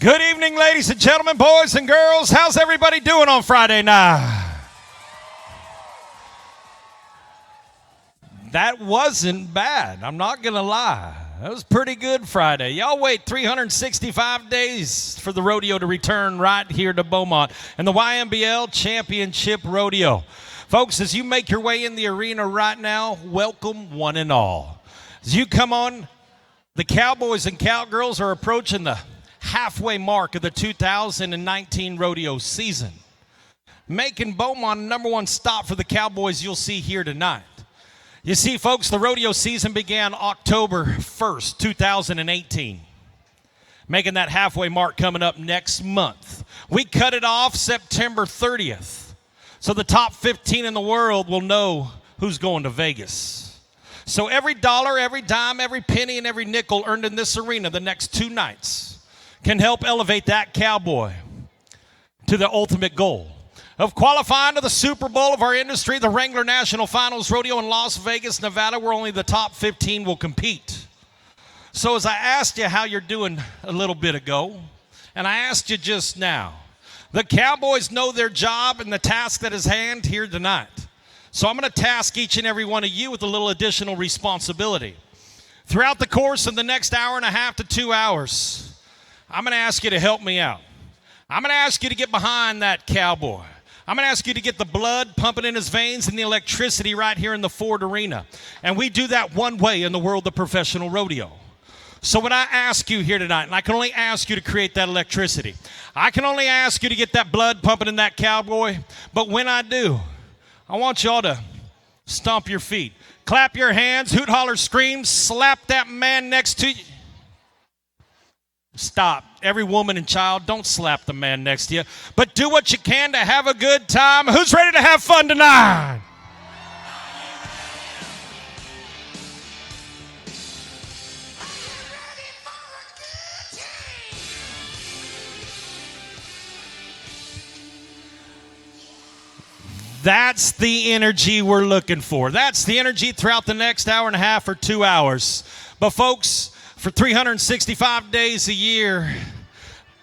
Good evening, ladies and gentlemen, boys and girls. How's everybody doing on Friday night? That wasn't bad. I'm not going to lie. That was pretty good Friday. Y'all wait 365 days for the rodeo to return right here to Beaumont and the YMBL Championship Rodeo. Folks, as you make your way in the arena right now, welcome one and all. As you come on, the cowboys and cowgirls are approaching the halfway mark of the 2019 rodeo season, making Beaumont a number one stop for the cowboys you'll see here tonight. You see, folks, the rodeo season began October 1st, 2018, making that halfway mark coming up next month. We cut it off September 30th, so the top 15 in the world will know who's going to Vegas. So every dollar, every dime, every penny, and every nickel earned in this arena the next two nights can help elevate that cowboy to the ultimate goal of qualifying to the Super Bowl of our industry, the Wrangler National Finals Rodeo in Las Vegas, Nevada, where only the top 15 will compete. So as I asked you how you're doing a little bit ago, and I asked you just now, the cowboys know their job and the task that is hand here tonight. So I'm going to task each and every one of you with a little additional responsibility. Throughout the course of the next hour and a half to 2 hours, I'm going to ask you to help me out. I'm going to ask you to get behind that cowboy. I'm going to ask you to get the blood pumping in his veins and the electricity right here in the Ford Arena. And we do that one way in the world of professional rodeo. So when I ask you here tonight, and I can only ask you to create that electricity, I can only ask you to get that blood pumping in that cowboy, but when I do, I want y'all to stomp your feet, clap your hands, hoot, holler, scream, slap that man next to you. Stop. Every woman and child, don't slap the man next to you, but do what you can to have a good time. Who's ready to have fun tonight? That's the energy we're looking for. That's the energy throughout the next hour and a half or 2 hours. But folks, for 365 days a year,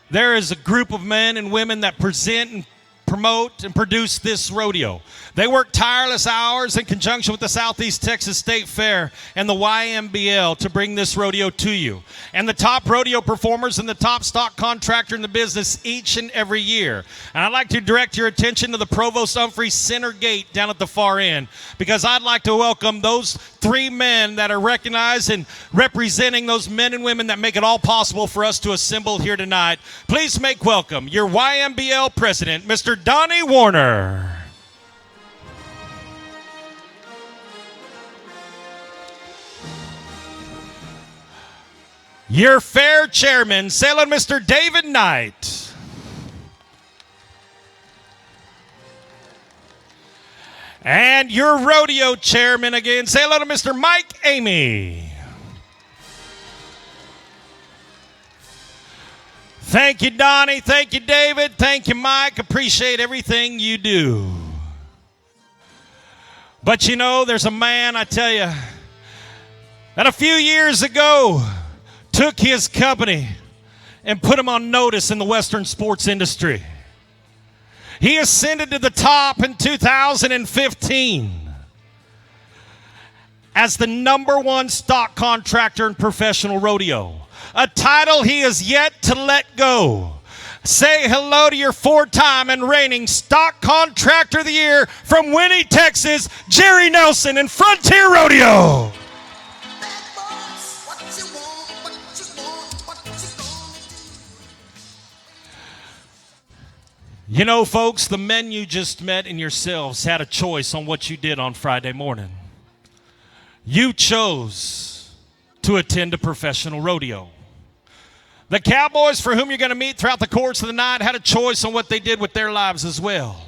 there is a group of men and women that present and promote and produce this rodeo. They work tireless hours in conjunction with the Southeast Texas State Fair and the YMBL to bring this rodeo to you. And the top rodeo performers and the top stock contractor in the business each and every year. And I'd like to direct your attention to the Provost Humphrey Center Gate down at the far end, because I'd like to welcome those three men that are recognized and representing those men and women that make it all possible for us to assemble here tonight. Please make welcome your YMBL president, Mr. Donnie Warner. Your fair chairman, Sailor Mr. David Knight. And your rodeo chairman again, say hello to Mr. Mike Amy. Thank you, Donnie. Thank you, David. Thank you, Mike. Appreciate everything you do. But you know, there's a man, I tell you, that a few years ago took his company and put him on notice in the Western sports industry. He ascended to the top in 2015 as the #1 stock contractor in professional rodeo, a title he is yet to let go. Say hello to your 4-time and reigning stock contractor of the year from Winnie, Texas, Jerry Nelson and Frontier Rodeo. You know, folks, the men you just met and yourselves had a choice on what you did on Friday morning. You chose to attend a professional rodeo. The cowboys for whom you're going to meet throughout the course of the night had a choice on what they did with their lives as well.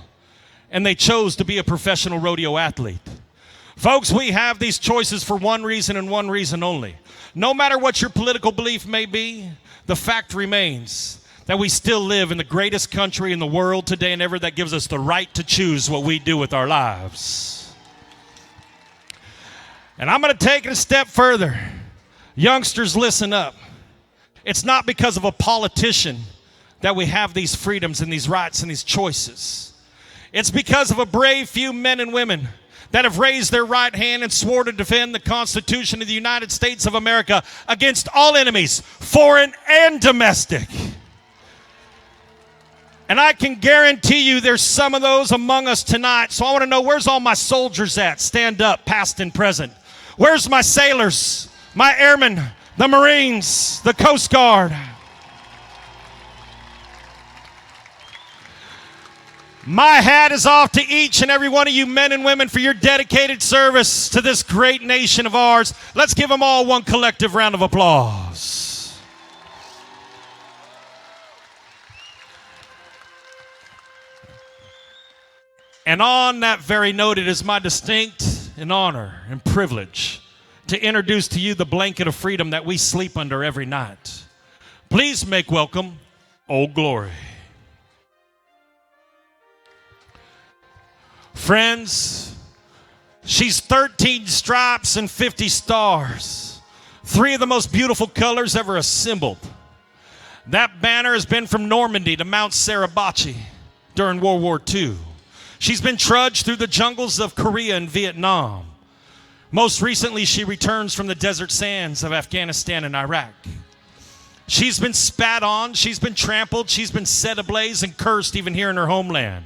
And they chose to be a professional rodeo athlete. Folks, we have these choices for one reason and one reason only. No matter what your political belief may be, the fact remains that we still live in the greatest country in the world today and ever that gives us the right to choose what we do with our lives. And I'm going to take it a step further. Youngsters, listen up. It's not because of a politician that we have these freedoms and these rights and these choices. It's because of a brave few men and women that have raised their right hand and swore to defend the Constitution of the United States of America against all enemies, foreign and domestic. And I can guarantee you there's some of those among us tonight. So I want to know, where's all my soldiers at? Stand up, past and present. Where's my sailors, my airmen, the Marines, the Coast Guard? My hat is off to each and every one of you men and women for your dedicated service to this great nation of ours. Let's give them all one collective round of applause. And on that very note, it is my distinct and honor and privilege to introduce to you the blanket of freedom that we sleep under every night. Please make welcome Old Glory. Friends, she's 13 stripes and 50 stars, 3 of the most beautiful colors ever assembled. That banner has been from Normandy to Mount Suribachi during World War II. She's been trudged through the jungles of Korea and Vietnam. Most recently, she returns from the desert sands of Afghanistan and Iraq. She's been spat on, she's been trampled, she's been set ablaze and cursed even here in her homeland.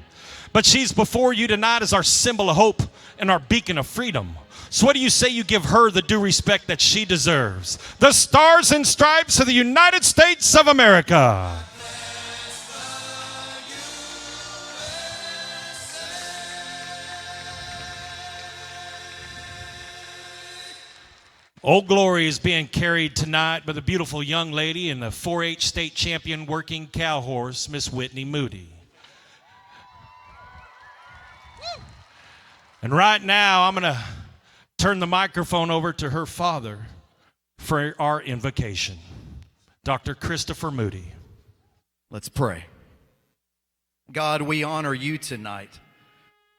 But she's before you tonight as our symbol of hope and our beacon of freedom. So what do you say you give her the due respect that she deserves? The Stars and Stripes of the United States of America. Old Glory is being carried tonight by the beautiful young lady and the 4-H state champion working cow horse, Miss Whitney Moody. And right now, I'm going to turn the microphone over to her father for our invocation, Dr. Christopher Moody. Let's pray. God, we honor you tonight.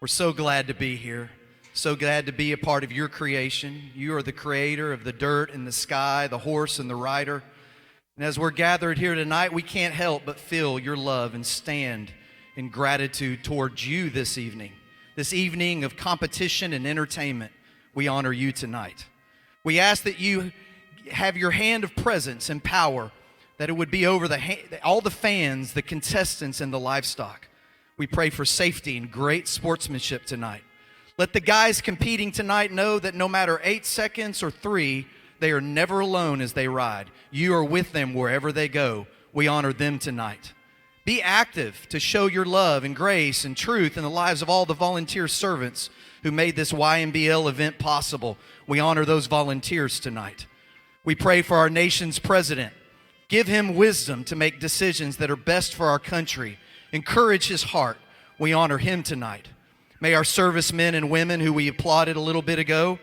We're so glad to be here, so glad to be a part of your creation. You are the creator of the dirt and the sky, the horse and the rider. And as we're gathered here tonight, we can't help but feel your love and stand in gratitude towards you this evening. This evening of competition and entertainment, we honor you tonight. We ask that you have your hand of presence and power, that it would be over all the fans, the contestants, and the livestock. We pray for safety and great sportsmanship tonight. Let the guys competing tonight know that no matter 8 seconds or 3, they are never alone as they ride. You are with them wherever they go. We honor them tonight. Be active to show your love and grace and truth in the lives of all the volunteer servants who made this YMBL event possible. We honor those volunteers tonight. We pray for our nation's president. Give him wisdom to make decisions that are best for our country. Encourage his heart. We honor him tonight. May our servicemen and women who we applauded a little bit ago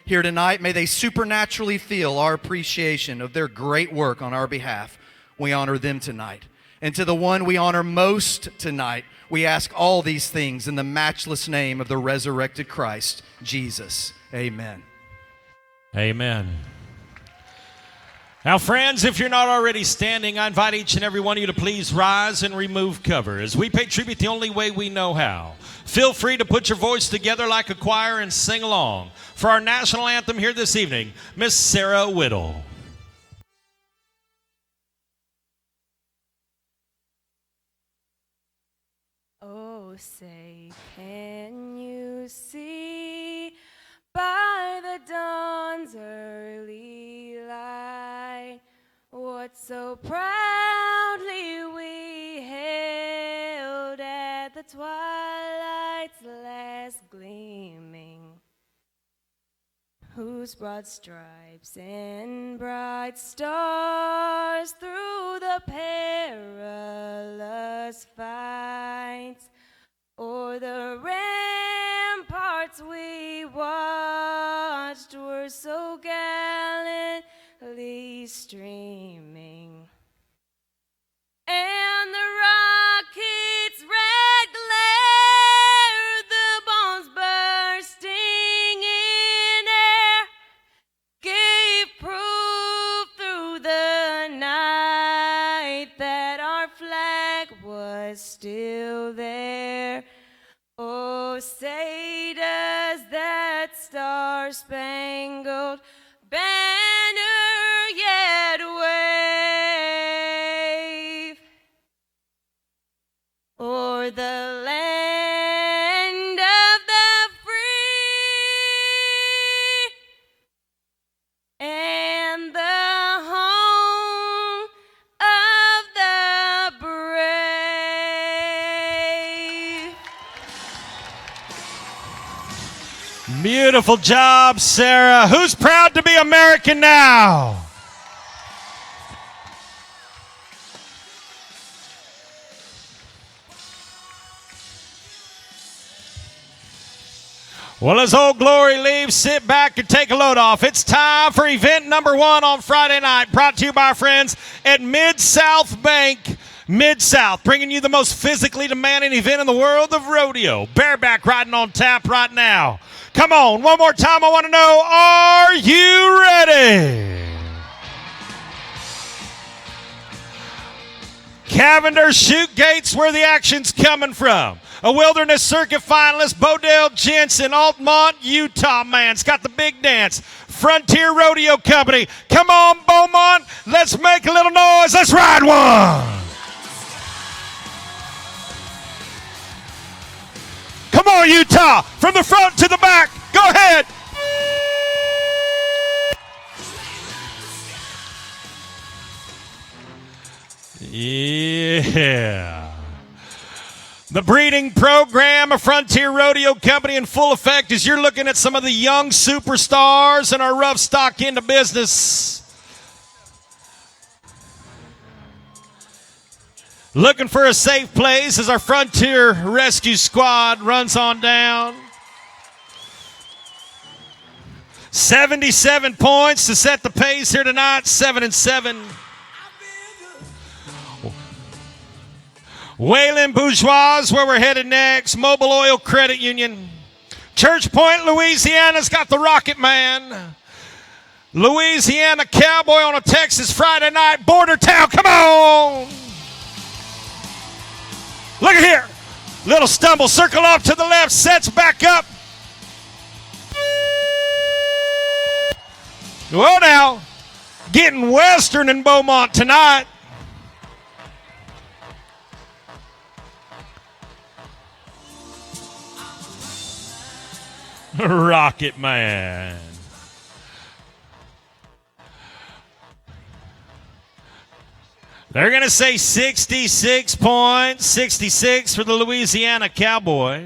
here tonight, may they supernaturally feel our appreciation of their great work on our behalf. We honor them tonight. And to the one we honor most tonight, we ask all these things in the matchless name of the resurrected Christ, Jesus. Amen. Amen. Now, friends, if you're not already standing, I invite each and every one of you to please rise and remove cover as we pay tribute the only way we know how. Feel free to put your voice together like a choir and sing along. For our national anthem here this evening, Miss Sarah Whittle. Oh, say, can you see by the dawn's early light what so proudly we hailed at the twilight's last gleaming, whose broad stripes and bright stars through the perilous fights o'er the ramparts we watched were so gallantly streaming, and the rocket's red glare, the bombs bursting in air, gave proof through the night that our flag was still there. Oh, say does that star-spangled banner yet wave o'er the land of the free and the home of the brave. Beautiful job, Sarah. Who's proud to be American now? Well, as Old Glory leaves, sit back and take a load off. It's time for event number 1 on Friday night, brought to you by our friends at Mid-South Bank. Mid-South, bringing you the most physically demanding event in the world of rodeo. Bareback riding on tap right now. Come on, one more time, I want to know, are you ready? Cavender Chute Gates, where the action's coming from. A Wilderness Circuit finalist, Bodell Jensen, Altamont, Utah man. It's got the big dance. Frontier Rodeo Company. Come on, Beaumont. Let's make a little noise. Let's ride one. Come on, Utah. From the front to the back. Go ahead. Yeah. The breeding program of Frontier Rodeo Company in full effect as you're looking at some of the young superstars in our rough stock into business. Looking for a safe place as our Frontier Rescue Squad runs on down. 77 points to set the pace here tonight, 7-7. Wayland Bourgeois, where we're headed next. Mobile Oil Credit Union. Church Point, Louisiana's got the Rocket Man. Louisiana Cowboy on a Texas Friday night. Border Town, come on! Look at here. Little stumble, circle off to the left, sets back up. Well now, getting Western in Beaumont tonight. Rocket Man. They're going to say 66 points, 66 for the Louisiana Cowboy.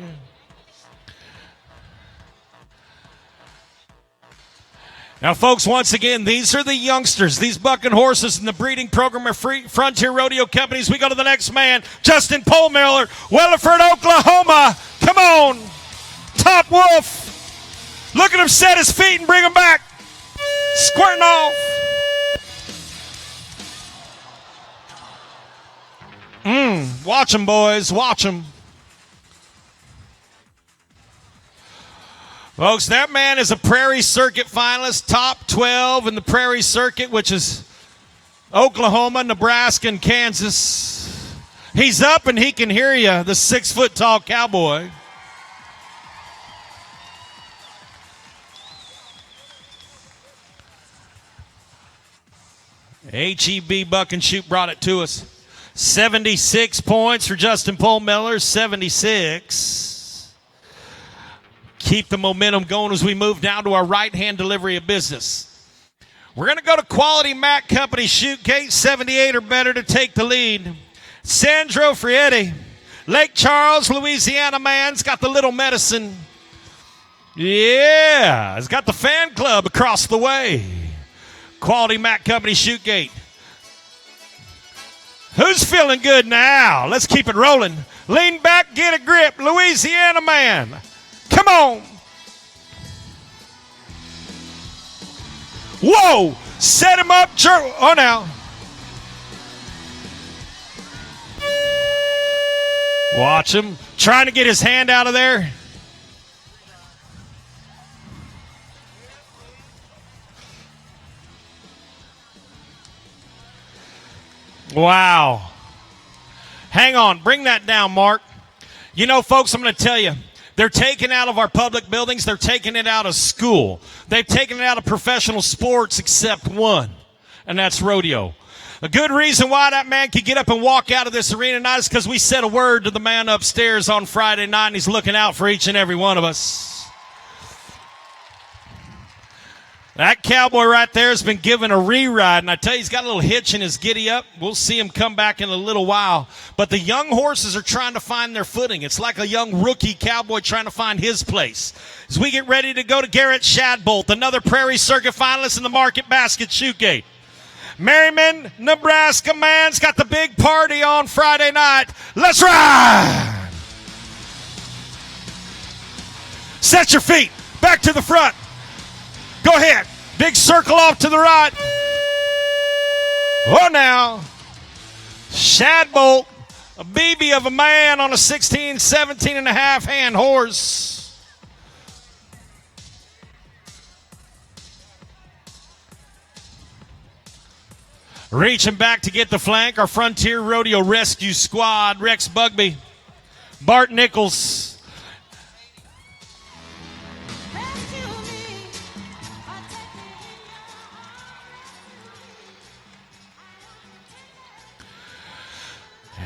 Now, folks, once again, these are the youngsters, these bucking horses in the breeding program of Frontier Rodeo Companies. We go to the next man, Justin Polmiller, Weatherford, Oklahoma. Come on, Top Wolf. Look at him set his feet and bring him back. Squirting off. Watch him, boys. Watch him. Folks, that man is a Prairie Circuit finalist, top 12 in the Prairie Circuit, which is Oklahoma, Nebraska, and Kansas. He's up and he can hear you, the 6-foot-tall cowboy. HEB Buck and Shoot brought it to us. 76 points for Justin Polmiller, 76. Keep the momentum going as we move down to our right-hand delivery of business. We're going to go to Quality Mac Company Chute Gate, 78 or better to take the lead. Sandro Frietti, Lake Charles, Louisiana man's got the Little Medicine. Yeah, he's got the fan club across the way. Quality Mac Company Chute Gate. Who's feeling good now? Let's keep it rolling. Lean back, get a grip. Louisiana man. Come on. Whoa. Set him up. Oh, now. Watch him. Trying to get his hand out of there. Wow. Hang on. Bring that down, Mark. You know, folks, I'm going to tell you, they're taking out of our public buildings. They're taking it out of school. They've taken it out of professional sports except one, and that's rodeo. A good reason why that man could get up and walk out of this arena tonight is because we said a word to the man upstairs on Friday night, and he's looking out for each and every one of us. That cowboy right there has been given a re-ride, and I tell you, he's got a little hitch in his giddy-up. We'll see him come back in a little while. But the young horses are trying to find their footing. It's like a young rookie cowboy trying to find his place. As we get ready to go to Garrett Shadbolt, another Prairie Circuit finalist in the Market Basket Shoot Gate. Merriman, Nebraska man's got the big party on Friday night. Let's ride! Set your feet. Back to the front. Go ahead. Big circle off to the right. Oh, now. Shadbolt, a BB of a man on a 16, 17 and a half hand horse. Reaching back to get the flank, our Frontier Rodeo Rescue Squad, Rex Bugby, Bart Nichols.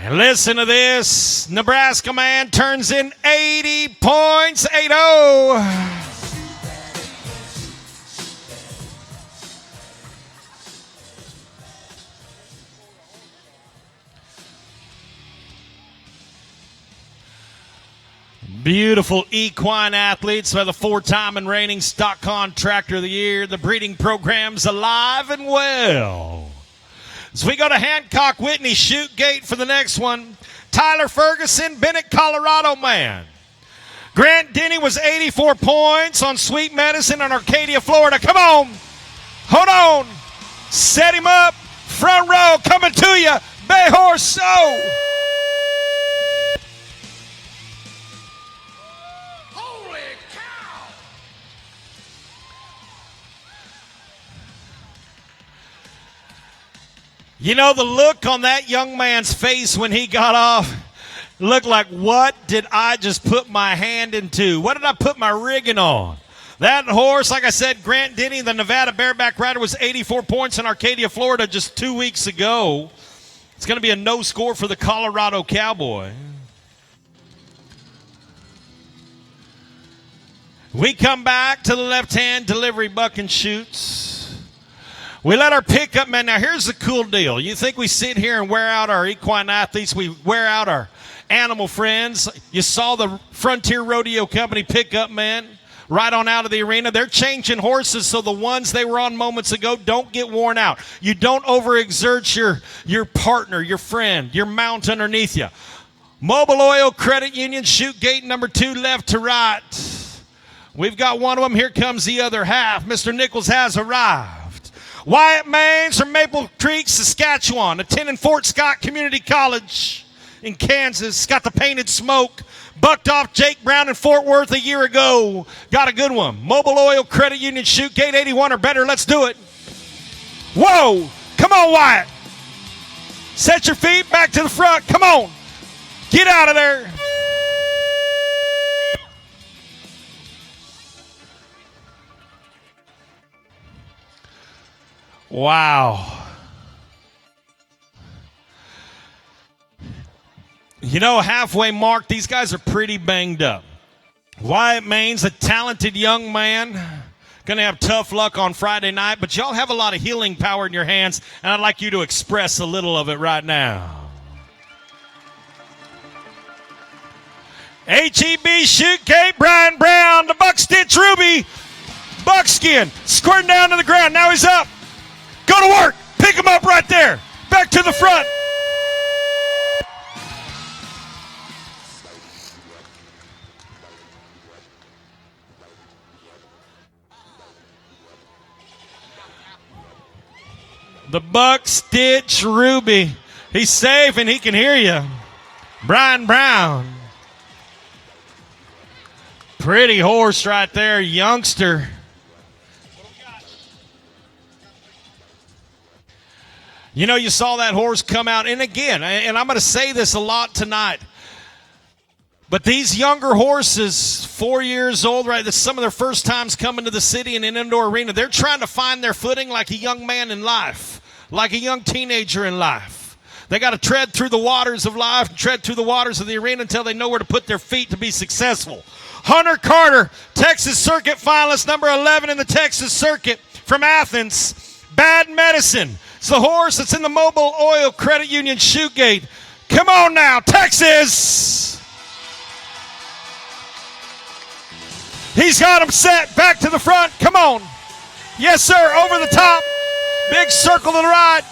And listen to this. Nebraska man turns in 80 points, 8-0. Beautiful equine athletes by the four-time and reigning Stock Contractor of the Year. The breeding program's alive and well. As we go to Hancock Whitney Shoot Gate for the next one, Tyler Ferguson, Bennett, Colorado man. Grant Denny was 84 points on Sweet Medicine in Arcadia, Florida. Come on. Hold on. Set him up. Front row coming to you. Bay Horse So. You know, the look on that young man's face when he got off looked like, what did I just put my hand into? What did I put my rigging on? That horse, like I said, Grant Denny, the Nevada bareback rider, was 84 points in Arcadia, Florida just 2 weeks ago. It's going to be a no score for the Colorado Cowboy. We come back to the left-hand delivery buck and shoots. We let our pickup men. Now, here's the cool deal. You think we sit here and wear out our equine athletes, we wear out our animal friends. You saw the Frontier Rodeo Company pickup men right on out of the arena. They're changing horses so the ones they were on moments ago don't get worn out. You don't overexert your partner, your friend, your mount underneath you. Mobile Oil Credit Union, shoot gate number 2, left to right. We've got one of them. Here comes the other half. Mr. Nichols has arrived. Wyatt Maines from Maple Creek, Saskatchewan, attending Fort Scott Community College in Kansas. Got the painted smoke. Bucked off Jake Brown in Fort Worth a year ago. Got a good one. Mobile Oil Credit Union, shoot gate 81 or better. Let's do it. Whoa. Come on, Wyatt. Set your feet back to the front. Come on. Get out of there. Wow. You know, halfway mark, these guys are pretty banged up. Wyatt Maines, a talented young man, going to have tough luck on Friday night, but y'all have a lot of healing power in your hands, and I'd like you to express a little of it right now. HEB shoot gate, Brian Brown, the buck stitch ruby, buckskin, squirting down to the ground. Now he's up. Go to work. Pick him up right there. Back to the front. The buck stitch ruby. He's safe and he can hear you. Brian Brown. Pretty horse right there, youngster. You know, you saw that horse come out, and again, and I'm going to say this a lot tonight, but these younger horses, 4 years old, right, that's some of their first times coming to the city in an indoor arena, they're trying to find their footing like a young man in life, like a young teenager in life. They got to tread through the waters of life, tread through the waters of the arena until they know where to put their feet to be successful. Hunter Carter, Texas Circuit finalist, number 11 in the Texas Circuit from Athens. Bad Medicine. It's the horse that's in the Mobile Oil Credit Union shoe gate. Come on now, Texas! He's got him set. Back to the front. Come on. Yes, sir. Over the top. Big circle to the right.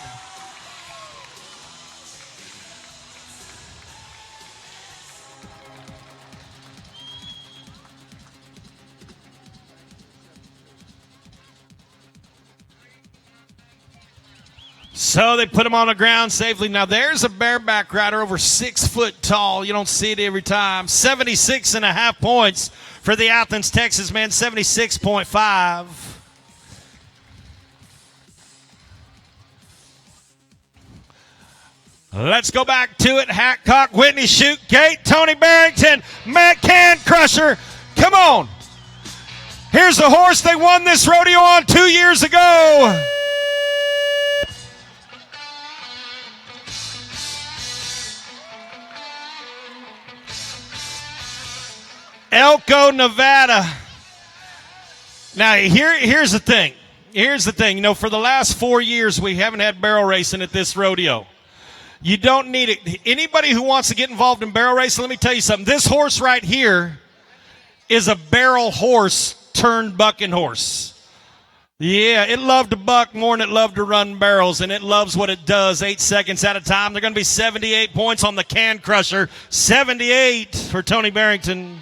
So they put him on the ground safely. Now there's a bareback rider over 6 foot tall. You don't see it every time. 76.5 points for the Athens, Texas man. 76.5. Let's go back to it. Hackcock, Whitney, Shoot, Gate, Tony Barrington, Matt Can Crusher. Come on. Here's the horse they won this rodeo on 2 years ago. Elko, Nevada. Now, here's the thing. Here's the thing. You know, for the last 4 years, we haven't had barrel racing at this rodeo. You don't need it. Anybody who wants to get involved in barrel racing, let me tell you something. This horse right here is a barrel horse turned bucking horse. Yeah, it loved to buck more than it loved to run barrels, and it loves what it does 8 seconds at a time. They're going to be 78 points on the Can Crusher. 78 for Tony Barrington.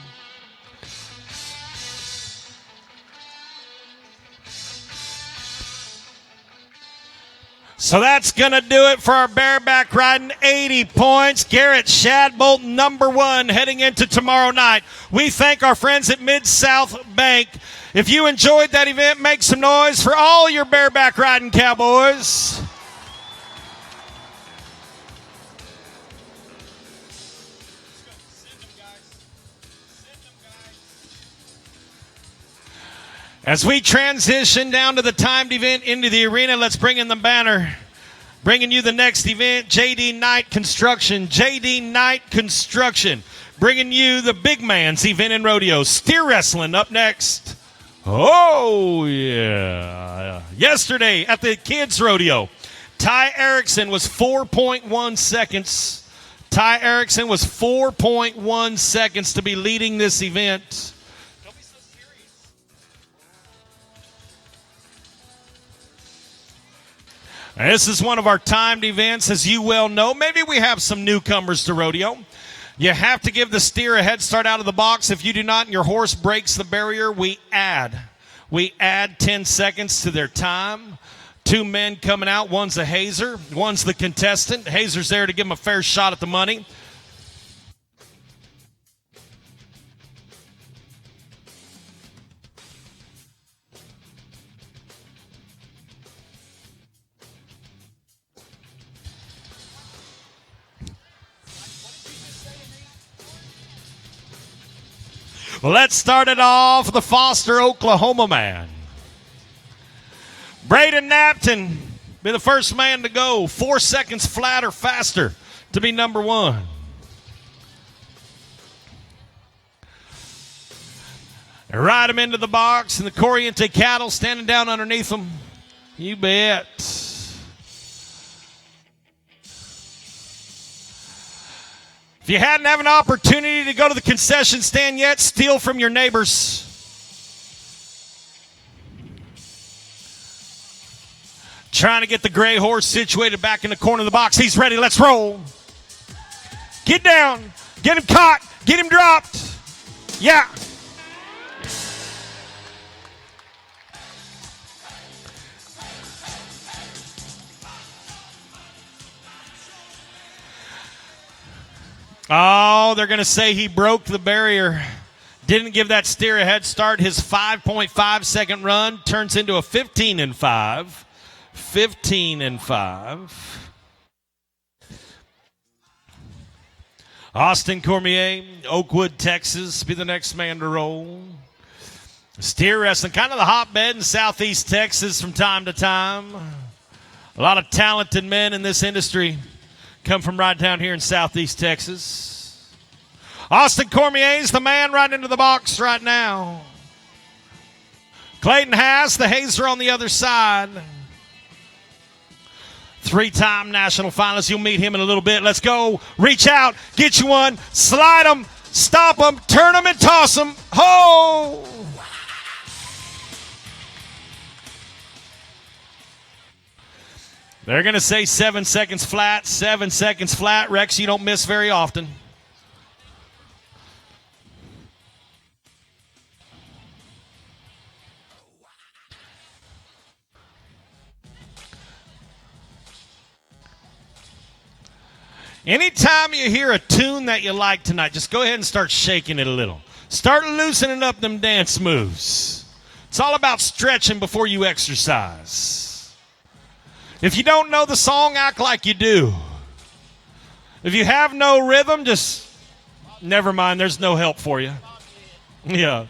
So that's going to do it for our bareback riding. 80 points. Garrett Shadbolt, number 1, heading into tomorrow night. We thank our friends at Mid-South Bank. If you enjoyed that event, make some noise for all your bareback riding cowboys. As we transition down to the timed event into the arena, let's bring in the banner. Bringing you the next event, J.D. Knight Construction. J.D. Knight Construction. Bringing you the big man's event in rodeo. Steer wrestling up next. Oh, yeah. Yesterday at the kids' rodeo, Ty Erickson was 4.1 seconds. Ty Erickson was 4.1 seconds to be leading this event. This is one of our timed events, as you well know. Maybe we have some newcomers to rodeo. You have to give the steer a head start out of the box. If you do not and your horse breaks the barrier, we add 10 seconds to their time. 2 men coming out. One's a hazer. One's the contestant. Hazer's there to give him a fair shot at the money. Well, let's start it off with the Foster, Oklahoma man. Braden Napton be the first man to go. 4 seconds flat or faster to be number 1. They ride him into the box, and the Corriente cattle standing down underneath him. You bet. If you hadn't had an opportunity to go to the concession stand yet, steal from your neighbors. Trying to get the gray horse situated back in the corner of the box. He's ready. Let's roll. Get down. Get him caught. Get him dropped. Yeah. Oh, they're going to say he broke the barrier. Didn't give that steer a head start. His 5.5 second run turns into a 15-5. 15-5. Austin Cormier, Oakwood, Texas, be the next man to roll. Steer wrestling, kind of the hotbed in Southeast Texas from time to time. A lot of talented men in this industry come from right down here in Southeast Texas. Austin Cormier's the man right into the box right now. Clayton Haas, the Hazer on the other side. 3-time national finalist. You'll meet him in a little bit. Let's go. Reach out. Get you one. Slide them. Stop them. Turn them and toss them. Ho! They're going to say 7 seconds flat. 7 seconds flat. Rex, you don't miss very often. Anytime you hear a tune that you like tonight, just go ahead and start shaking it a little. Start loosening up them dance moves. It's all about stretching before you exercise. If you don't know the song, act like you do. If you have no rhythm, just never mind. There's no help for you. Yeah.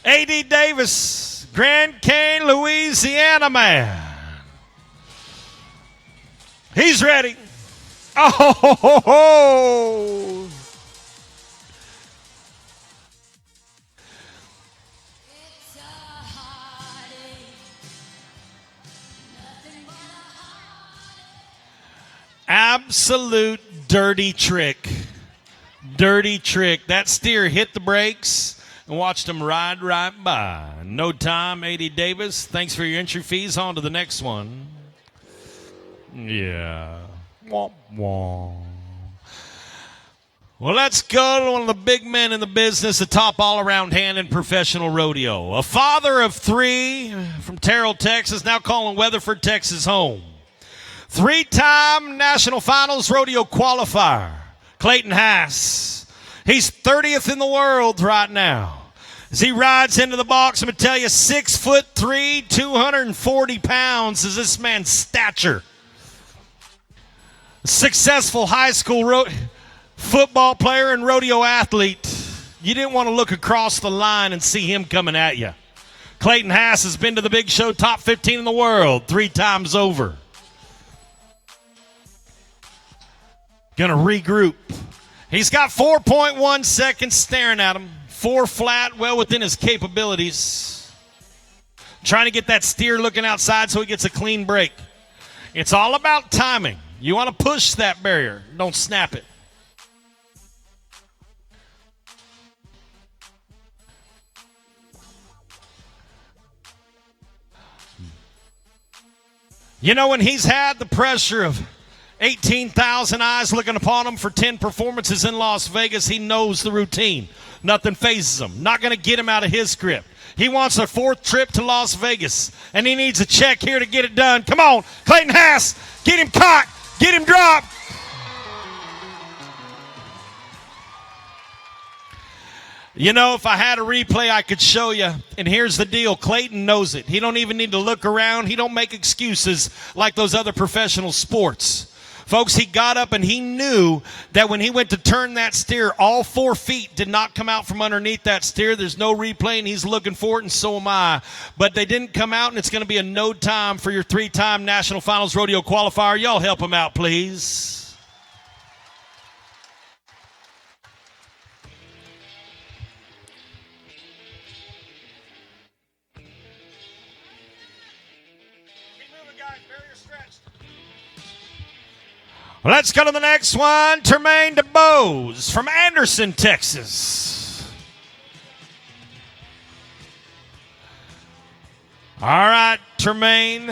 A.D. Davis, Grand Cane, Louisiana man. He's ready. Oh, ho, ho, ho. Absolute dirty trick. Dirty trick. That steer hit the brakes and watched him ride right by. No time, A.D. Davis. Thanks for your entry fees. On to the next one. Yeah. Womp womp. Well, let's go to one of the big men in the business, the top all-around hand in professional rodeo. A father of 3 from Terrell, Texas, now calling Weatherford, Texas home. 3-time national finals rodeo qualifier, Clayton Haas. He's 30th in the world right now. As he rides into the box, I'm going to tell you, 6'3", 240 pounds is this man's stature. Successful high school football player and rodeo athlete. You didn't want to look across the line and see him coming at you. Clayton Haas has been to the big show, top 15 in the world, 3 times over. Gonna regroup. He's got 4.1 seconds staring at him. 4 flat, well within his capabilities. Trying to get that steer looking outside so he gets a clean break. It's all about timing. You want to push that barrier. Don't snap it. You know, when he's had the pressure of 18,000 eyes looking upon him for 10 performances in Las Vegas, he knows the routine. Nothing phases him. Not going to get him out of his script. He wants a 4th trip to Las Vegas, and he needs a check here to get it done. Come on, Clayton Haas, get him caught. Get him dropped. You know, if I had a replay, I could show you. And here's the deal. Clayton knows it. He don't even need to look around. He don't make excuses like those other professional sports. Folks, he got up and he knew that when he went to turn that steer, all 4 feet did not come out from underneath that steer. There's no replay, and he's looking for it, and so am I. But they didn't come out, and it's going to be a no time for your 3-time National Finals Rodeo qualifier. Y'all help him out, please. Let's go to the next one. Termaine DeBose from Anderson, Texas. All right, Termaine.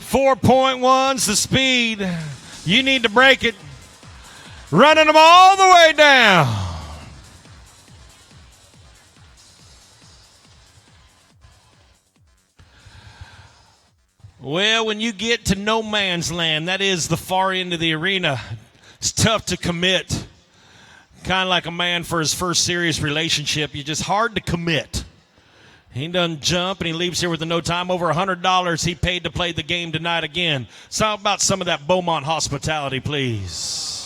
4.1's the speed. You need to break it. Running them all the way down. Well, when you get to no man's land, that is the far end of the arena, it's tough to commit. Kind of like a man for his first serious relationship. You're just hard to commit. He done jump, and he leaves here with a no time. Over $100 he paid to play the game tonight again. So how about some of that Beaumont hospitality, please?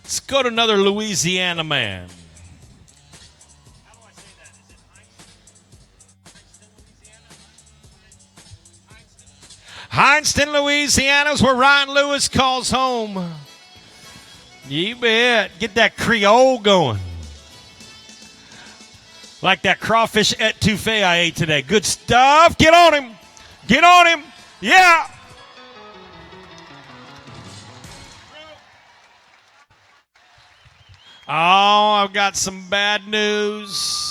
Let's go to another Louisiana man. Hineston, Louisiana is where Ryan Lewis calls home. You bet. Get that Creole going. Like that crawfish etouffee I ate today. Good stuff. Get on him. Get on him. Yeah. Oh, I've got some bad news.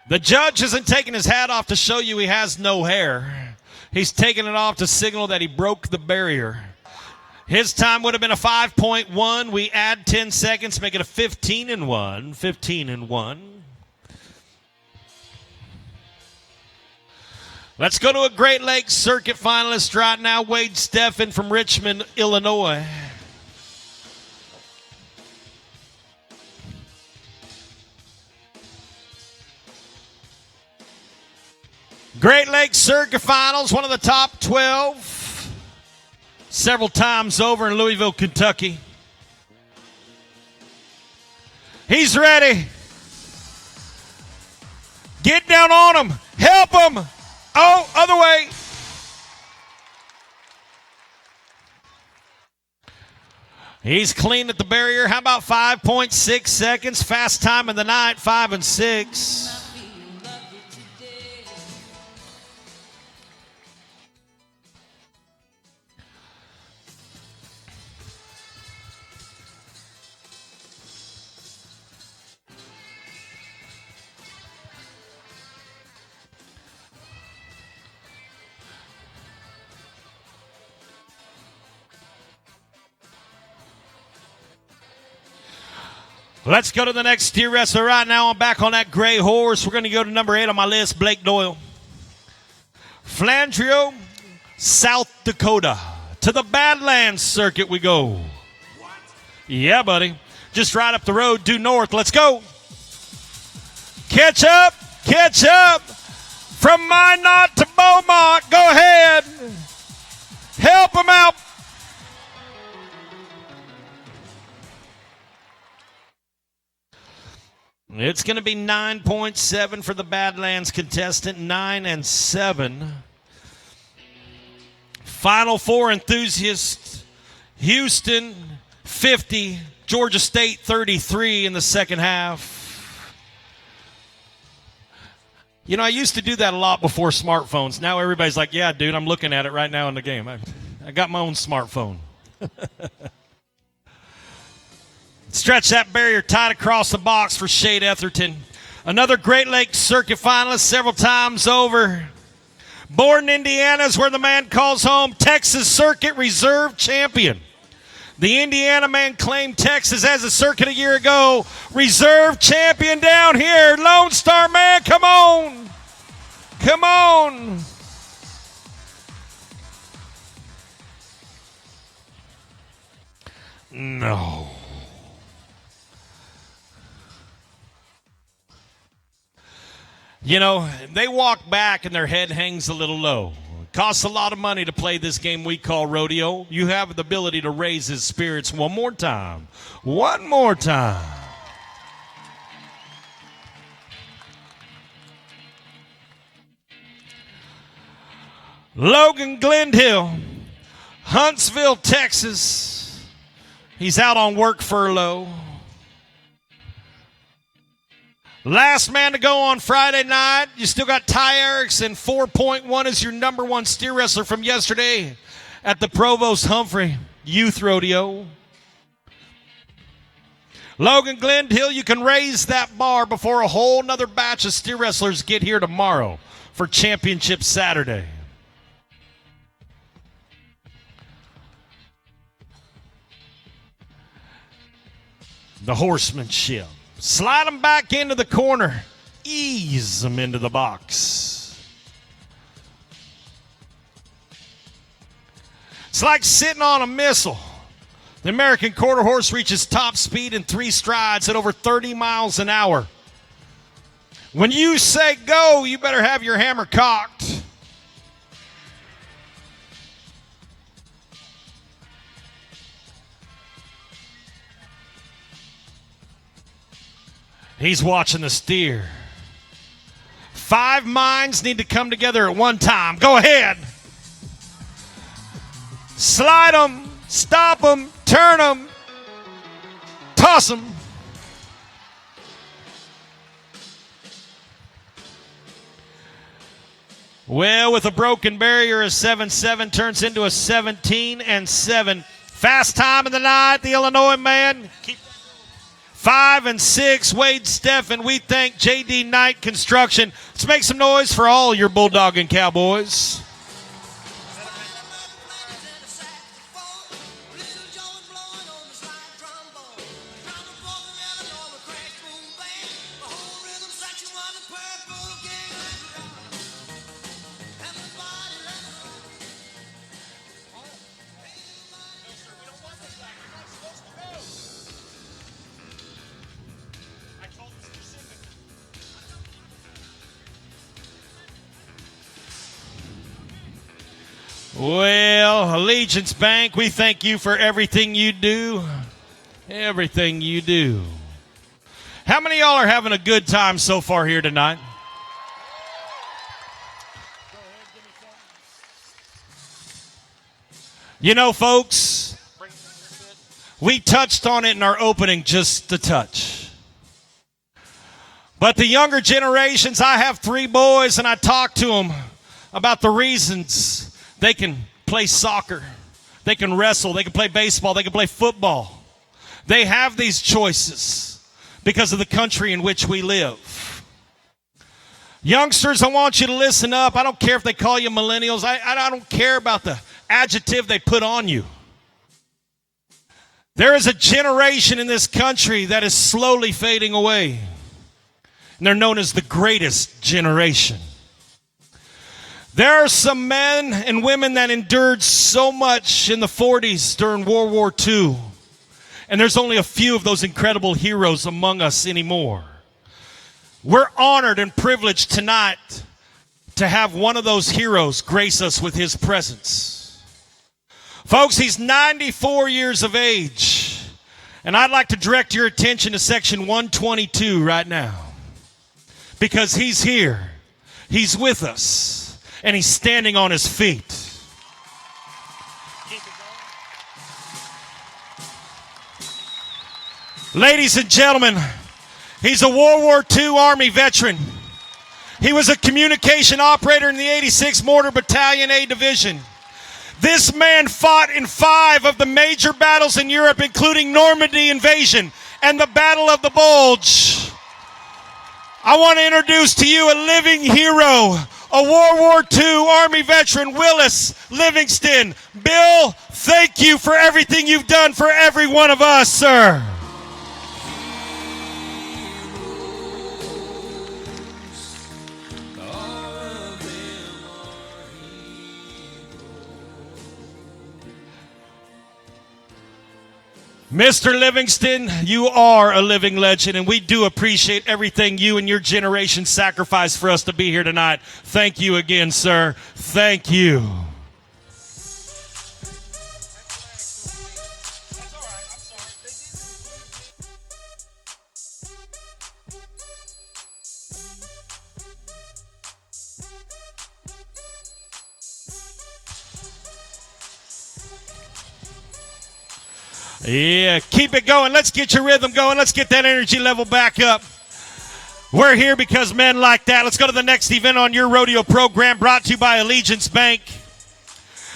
The judge isn't taking his hat off to show you he has no hair. He's taking it off to signal that he broke the barrier. His time would have been a 5.1. We add 10 seconds, make it a 15-1. 15-1. Let's go to a Great Lakes Circuit finalist right now, Wade Steffen from Richmond, Illinois. Great Lakes Circuit Finals, one of the top 12, several times over in Louisville, Kentucky. He's ready. Get down on him. Help him. Oh, other way. He's clean at the barrier. How about 5.6 seconds? Fast time of the night, 5 and 6. Let's go to the next steer wrestler right now. I'm back on that gray horse. We're going to go to number 8 on my list, Blake Doyle. Flandreau, South Dakota. To the Badlands Circuit we go. What? Yeah, buddy. Just right up the road, due north. Let's go. Catch up. Catch up. From Minot to Beaumont. Go ahead. Help him out. It's going to be 9.7 for the Badlands contestant, 9 and 7. Final four enthusiasts, Houston 50, Georgia State 33 in the second half. You know, I used to do that a lot before smartphones. Now everybody's like, yeah, dude, I'm looking at it right now in the game. I got my own smartphone. Stretch that barrier tight across the box for Shade Etherton. Another Great Lakes Circuit finalist several times over. Born in Indiana is where the man calls home. Texas Circuit Reserve Champion. The Indiana man claimed Texas as a circuit a year ago. Reserve champion down here. Lone Star man, come on. Come on. No. You know, they walk back and their head hangs a little low. It costs a lot of money to play this game we call Rodeo. You have the ability to raise his spirits one more time. One more time. Logan Glendhill, Huntsville, Texas. He's out on work furlough. Last man to go on Friday night. You still got Ty Erickson. 4.1 is your number one steer wrestler from yesterday at the Provost Humphrey Youth Rodeo. Logan Glendhill, you can raise that bar before a whole nother batch of steer wrestlers get here tomorrow for Championship Saturday. The horsemanship. Slide them back into the corner. Ease them into the box. It's like sitting on a missile. The American Quarter Horse reaches top speed in 3 strides at over 30 miles an hour. When you say go, you better have your hammer cocked. He's watching the steer. 5 minds need to come together at one time. Go ahead. Slide them, stop them, turn them, toss them. Well, with a broken barrier, a 7-7 turns into a 17-7. Fast time of the night, the Illinois man. 5 and 6, Wade Steffen. We thank J.D. Knight Construction. Let's make some noise for all your Bulldogging Cowboys. Well, Allegiance Bank, we thank you for everything you do. Everything you do. How many of y'all are having a good time so far here tonight? You know, folks, we touched on it in our opening just a touch. But the younger generations, I have 3 boys, and I talk to them about the reasons they can play soccer, they can wrestle, they can play baseball, they can play football. They have these choices because of the country in which we live. Youngsters, I want you to listen up. I don't care if they call you millennials. I don't care about the adjective they put on you. There is a generation in this country that is slowly fading away. And they're known as the greatest generation. There are some men and women that endured so much in the 40s during World War II. And there's only a few of those incredible heroes among us anymore. We're honored and privileged tonight to have one of those heroes grace us with his presence. Folks, he's 94 years of age. And I'd like to direct your attention to section 122 right now. Because he's here. He's with us. And he's standing on his feet. Ladies and gentlemen, he's a World War II Army veteran. He was a communication operator in the 86th Mortar Battalion A Division. This man fought in 5 of the major battles in Europe, including Normandy invasion and the Battle of the Bulge. I want to introduce to you a living hero, a World War II Army veteran, Willis Livingston. Bill, thank you for everything you've done for every one of us, sir. Mr. Livingston, you are a living legend, and we do appreciate everything you and your generation sacrificed for us to be here tonight. Thank you again, sir. Thank you. Yeah, keep it going. Let's get your rhythm going. Let's get that energy level back up. We're here because men like that. Let's go to the next event on your rodeo program, brought to you by Allegiance Bank.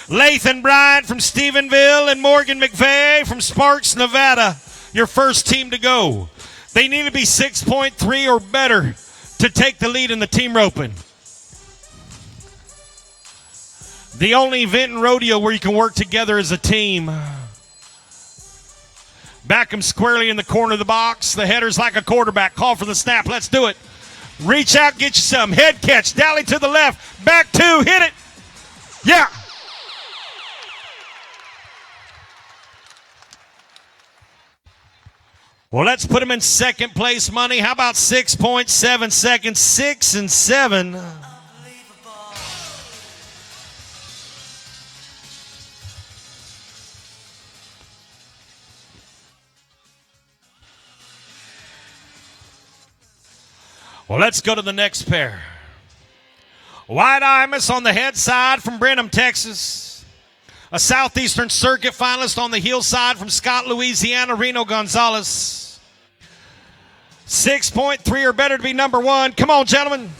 Lathan Bryant from Stephenville and Morgan McVeigh from Sparks, Nevada, your first team to go. They need to be 6.3 or better to take the lead in the team roping. The only event in rodeo where you can work together as a team. Back him squarely in the corner of the box. The header's like a quarterback. Call for the snap. Let's do it. Reach out, get you some. Head catch. Dally to the left. Back 2. Hit it. Yeah. Well, let's put him in second place money. How about 6.7 seconds? 6 and 7. Well, let's go to the next pair. White Imus on the head side from Brenham, Texas. A Southeastern Circuit finalist on the heel side from Scott, Louisiana, Reno Gonzalez. 6.3 or better to be number one. Come on, gentlemen.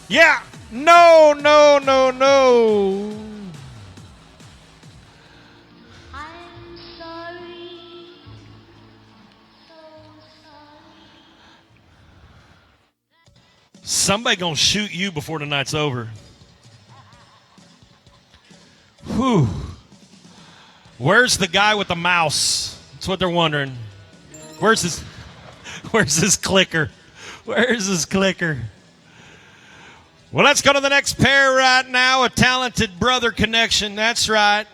Yeah. No. I'm sorry, so sorry. Somebody gonna shoot you before the night's over. Whew. Where's the guy with the mouse? That's what they're wondering. Where's his clicker? Where's his clicker? Well, let's go to the next pair right now. A talented brother connection. That's right.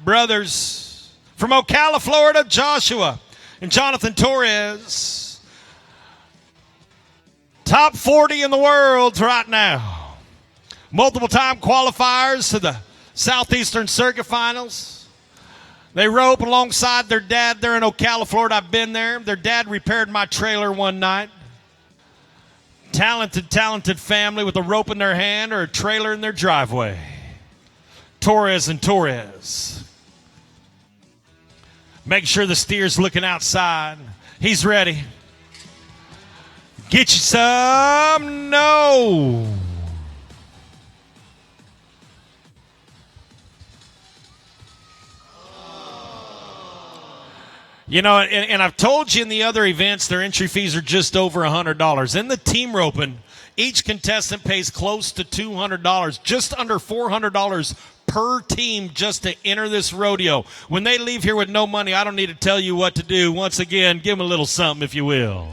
Brothers. From Ocala, Florida, Joshua and Jonathan Torres. Top 40 in the world right now. Multiple time qualifiers to the Southeastern Circuit Finals. They rope alongside their dad there in Ocala, Florida. I've been there. Their dad repaired my trailer one night. Talented family with a rope in their hand or a trailer in their driveway. Torres and Torres. Make sure the steer's looking outside. He's ready. Get you some. No. You know, and I've told you in the other events, their entry fees are just over $100. In the team roping, each contestant pays close to $200, just under $400 per team just to enter this rodeo. When they leave here with no money, I don't need to tell you what to do. Once again, give them a little something, if you will.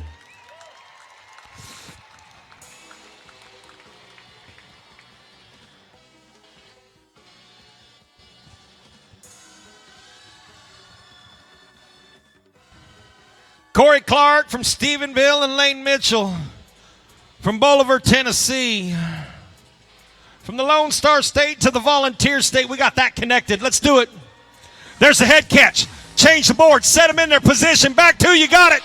Corey Clark from Stephenville and Lane Mitchell from Bolivar, Tennessee. From the Lone Star State to the Volunteer State, we got that connected. Let's do it. There's the head catch. Change the board. Set them in their position. Back two. You got it.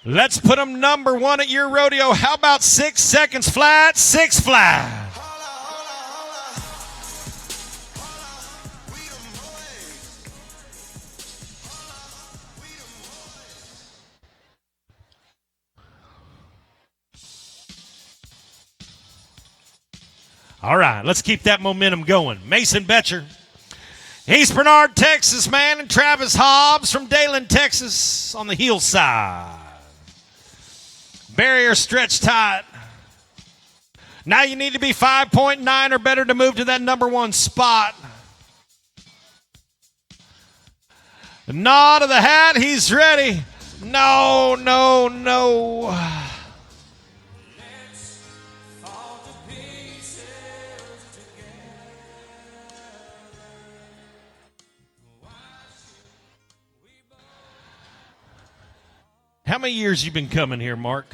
Let's put them number one at your rodeo. How about 6 seconds flat? 6 flat. All right, let's keep that momentum going. Mason Betcher, East Bernard, Texas, man, and Travis Hobbs from Dayland, Texas, on the heel side. Barrier stretched tight. Now you need to be 5.9 or better to move to that number one spot. The nod of the hat, he's ready. No. How many years you been coming here, Mark?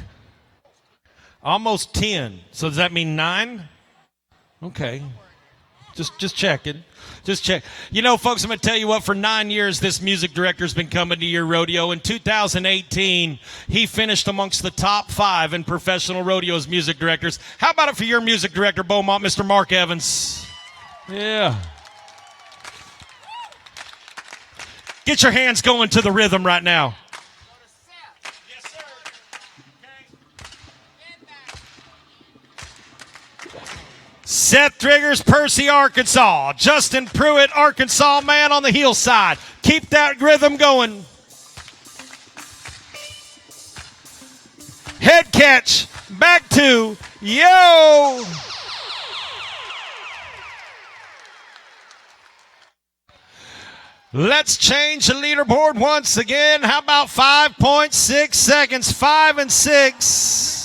Almost 10. So does that mean 9? Okay. Just checking. Just check. You know, folks, I'm going to tell you what, for 9 years, this music director's been coming to your rodeo. In 2018, he finished amongst the top 5 in professional rodeos music directors. How about it for your music director, Beaumont, Mr. Mark Evans? Yeah. Get your hands going to the rhythm right now. Seth Driggers, Percy, Arkansas. Justin Pruitt, Arkansas man on the heel side. Keep that rhythm going. Head catch. Back two. Yo. Let's change the leaderboard once again. How about 5.6 seconds? 5 and 6.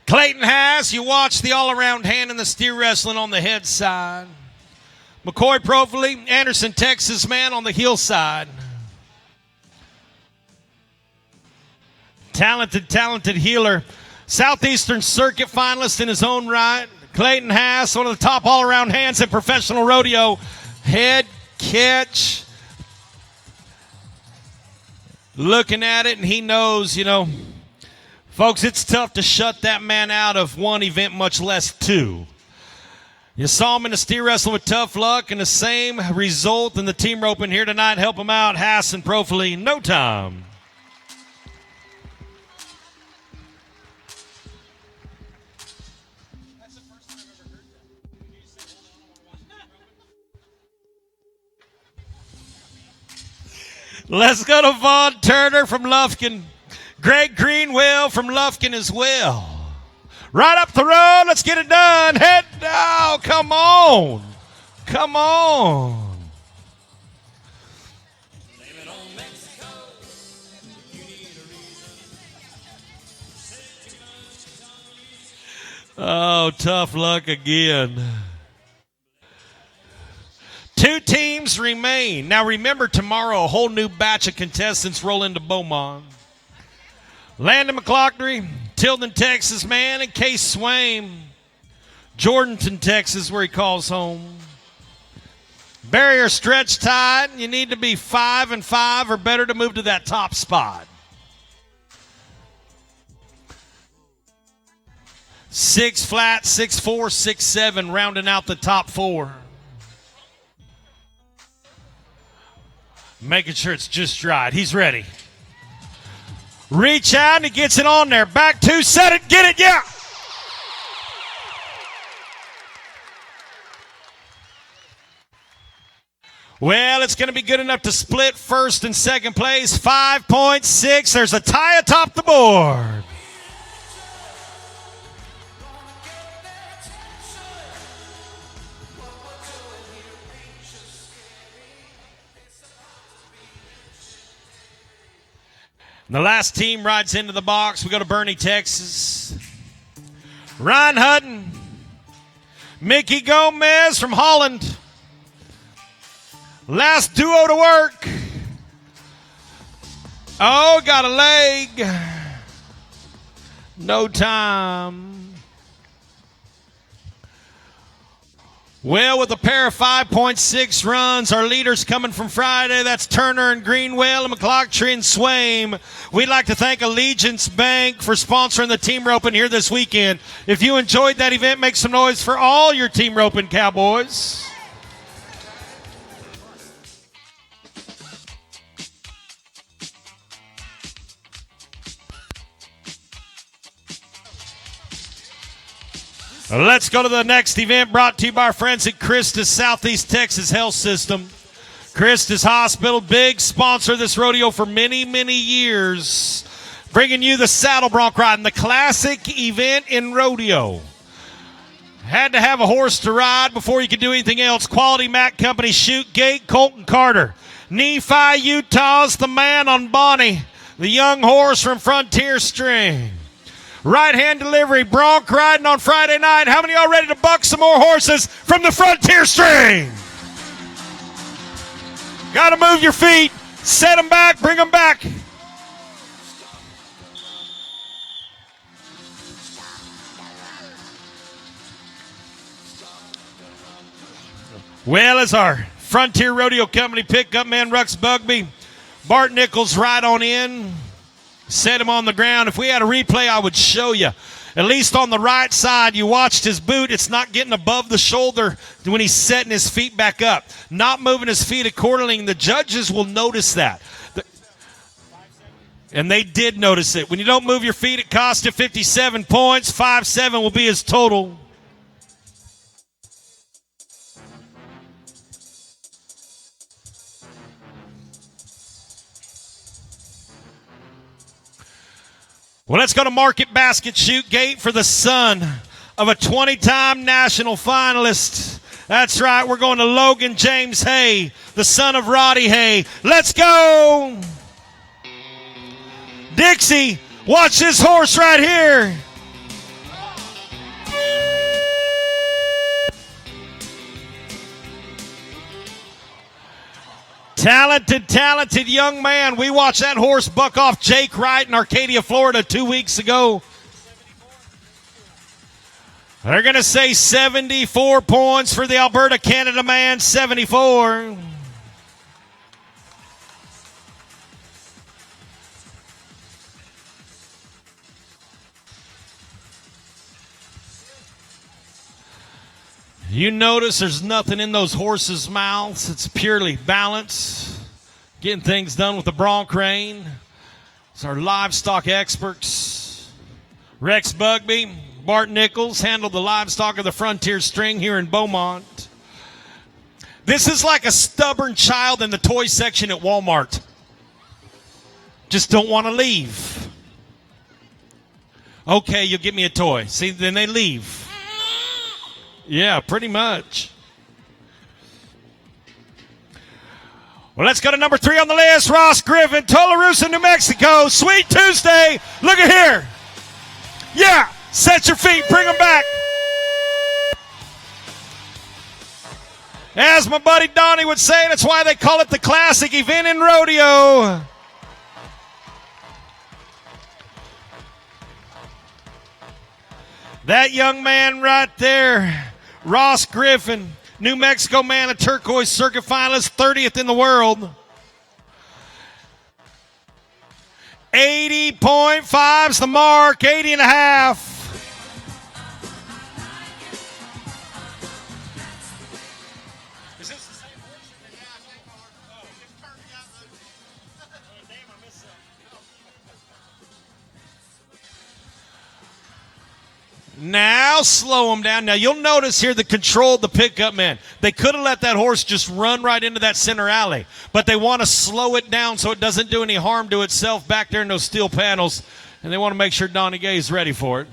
Clayton Haas, you watch the all-around hand in the steer wrestling on the head side. McCoy Profile, Anderson, Texas man on the heel side. Talented healer. Southeastern Circuit finalist in his own right. Clayton Haas, one of the top all-around hands in professional rodeo. Head catch. Looking at it, and he knows, folks, it's tough to shut that man out of one event, much less two. You saw him in the steer wrestle with Tough Luck, and the same result in the team roping here tonight. Help him out, Haas and Profile, no time. Let's go to Vaughn Turner from Lufkin. Greg Greenwell from Lufkin as well. Right up the road. Let's get it done. Head down. Come on. Come on. Oh, Tough Luck again. Two teams remain. Now remember, tomorrow a whole new batch of contestants roll into Beaumont. Landon McLaughlin, Tilden, Texas man, and Case Swaim, Jordanton, Texas, where he calls home. Barrier stretch tight. You need to be 5-5 or better to move to that top spot. 6 flat, 6-4, 6-7, rounding out the top four. Making sure it's just right. He's ready. Reach out and he gets it on there. Back two, set it, get it, yeah. Well, it's going to be good enough to split first and second place. 5.6. There's a tie atop the board. And the last team rides into the box. We go to Bernie, Texas. Ryan Hutton. Mickey Gomez from Holland. Last duo to work. Oh, got a leg. No time. Well, with a pair of 5.6 runs, our leaders coming from Friday, that's Turner and Greenwell and McLaughlin and Swaim. We'd like to thank Allegiance Bank for sponsoring the team roping here this weekend. If you enjoyed that event, make some noise for all your team roping cowboys. Let's go to the next event brought to you by our friends at Christus Southeast Texas Health System. Christus Hospital, big sponsor of this rodeo for many, many years. Bringing you the saddle bronc riding, the classic event in rodeo. Had to have a horse to ride before you could do anything else. Quality Mat Company, Shoot Gate, Colton Carter. Nephi, Utah's the man on Bonnie, the young horse from Frontier String. Right-hand delivery, bronc riding on Friday night. How many of y'all ready to buck some more horses from the Frontier String? Got to move your feet. Set them back, bring them back. Well, as our Frontier Rodeo Company pickup man, Rux Bugby, Bart Nichols right on in. Set him on the ground. If we had a replay, I would show you. At least on the right side, you watched his boot. It's not getting above the shoulder when he's setting his feet back up. Not moving his feet accordingly. And the judges will notice that. And they did notice it. When you don't move your feet, it costs you 57 points. 5-7 will be his total. Well, let's go to Market Basket Shoot Gate for the son of a 20-time national finalist. That's right, we're going to Logan James Hay, the son of Roddy Hay. Let's go! Dixie, watch this horse right here. Talented young man. We watched that horse buck off Jake Wright in Arcadia, Florida 2 weeks ago. They're going to say 74 points for the Alberta, Canada man, 74. You notice there's nothing in those horses' mouths. It's purely balance. Getting things done with the bronc rein. It's our livestock experts. Rex Bugby, Bart Nichols handled the livestock of the Frontier String here in Beaumont. This is like a stubborn child in the toy section at Walmart. Just don't want to leave. Okay, you'll give me a toy. See, then they leave. Yeah, pretty much. Well, let's go to number 3 on the list. Ross Griffin, Tularosa, New Mexico. Sweet Tuesday. Look at here. Yeah, set your feet. Bring them back. As my buddy Donnie would say, that's why they call it the classic event in rodeo. That young man right there, Ross Griffin, New Mexico man, a turquoise circuit finalist, 30th in the world. 80.5's the mark, 80 and a half. Is this the same horse? Yeah, same horse. Oh, just turned me out. Oh, damn, I missed something. Now slow them down. Now you'll notice here the control of the pickup men. They could have let that horse just run right into that center alley, but they want to slow it down so it doesn't do any harm to itself back there in those steel panels, and they want to make sure Donnie Gay is ready for it.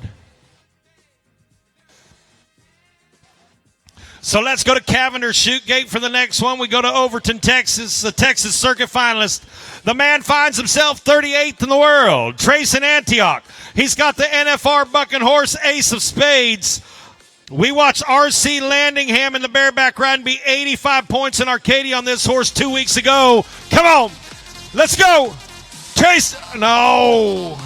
So let's go to Cavendish Chute Gate for the next one. We go to Overton, Texas, the Texas Circuit finalist. The man finds himself 38th in the world. Trayson Antioch. He's got the NFR bucking horse, Ace of Spades. We watched R.C. Landingham in the bareback riding be 85 points in Arcadia on this horse 2 weeks ago. Come on. Let's go. Trace. No.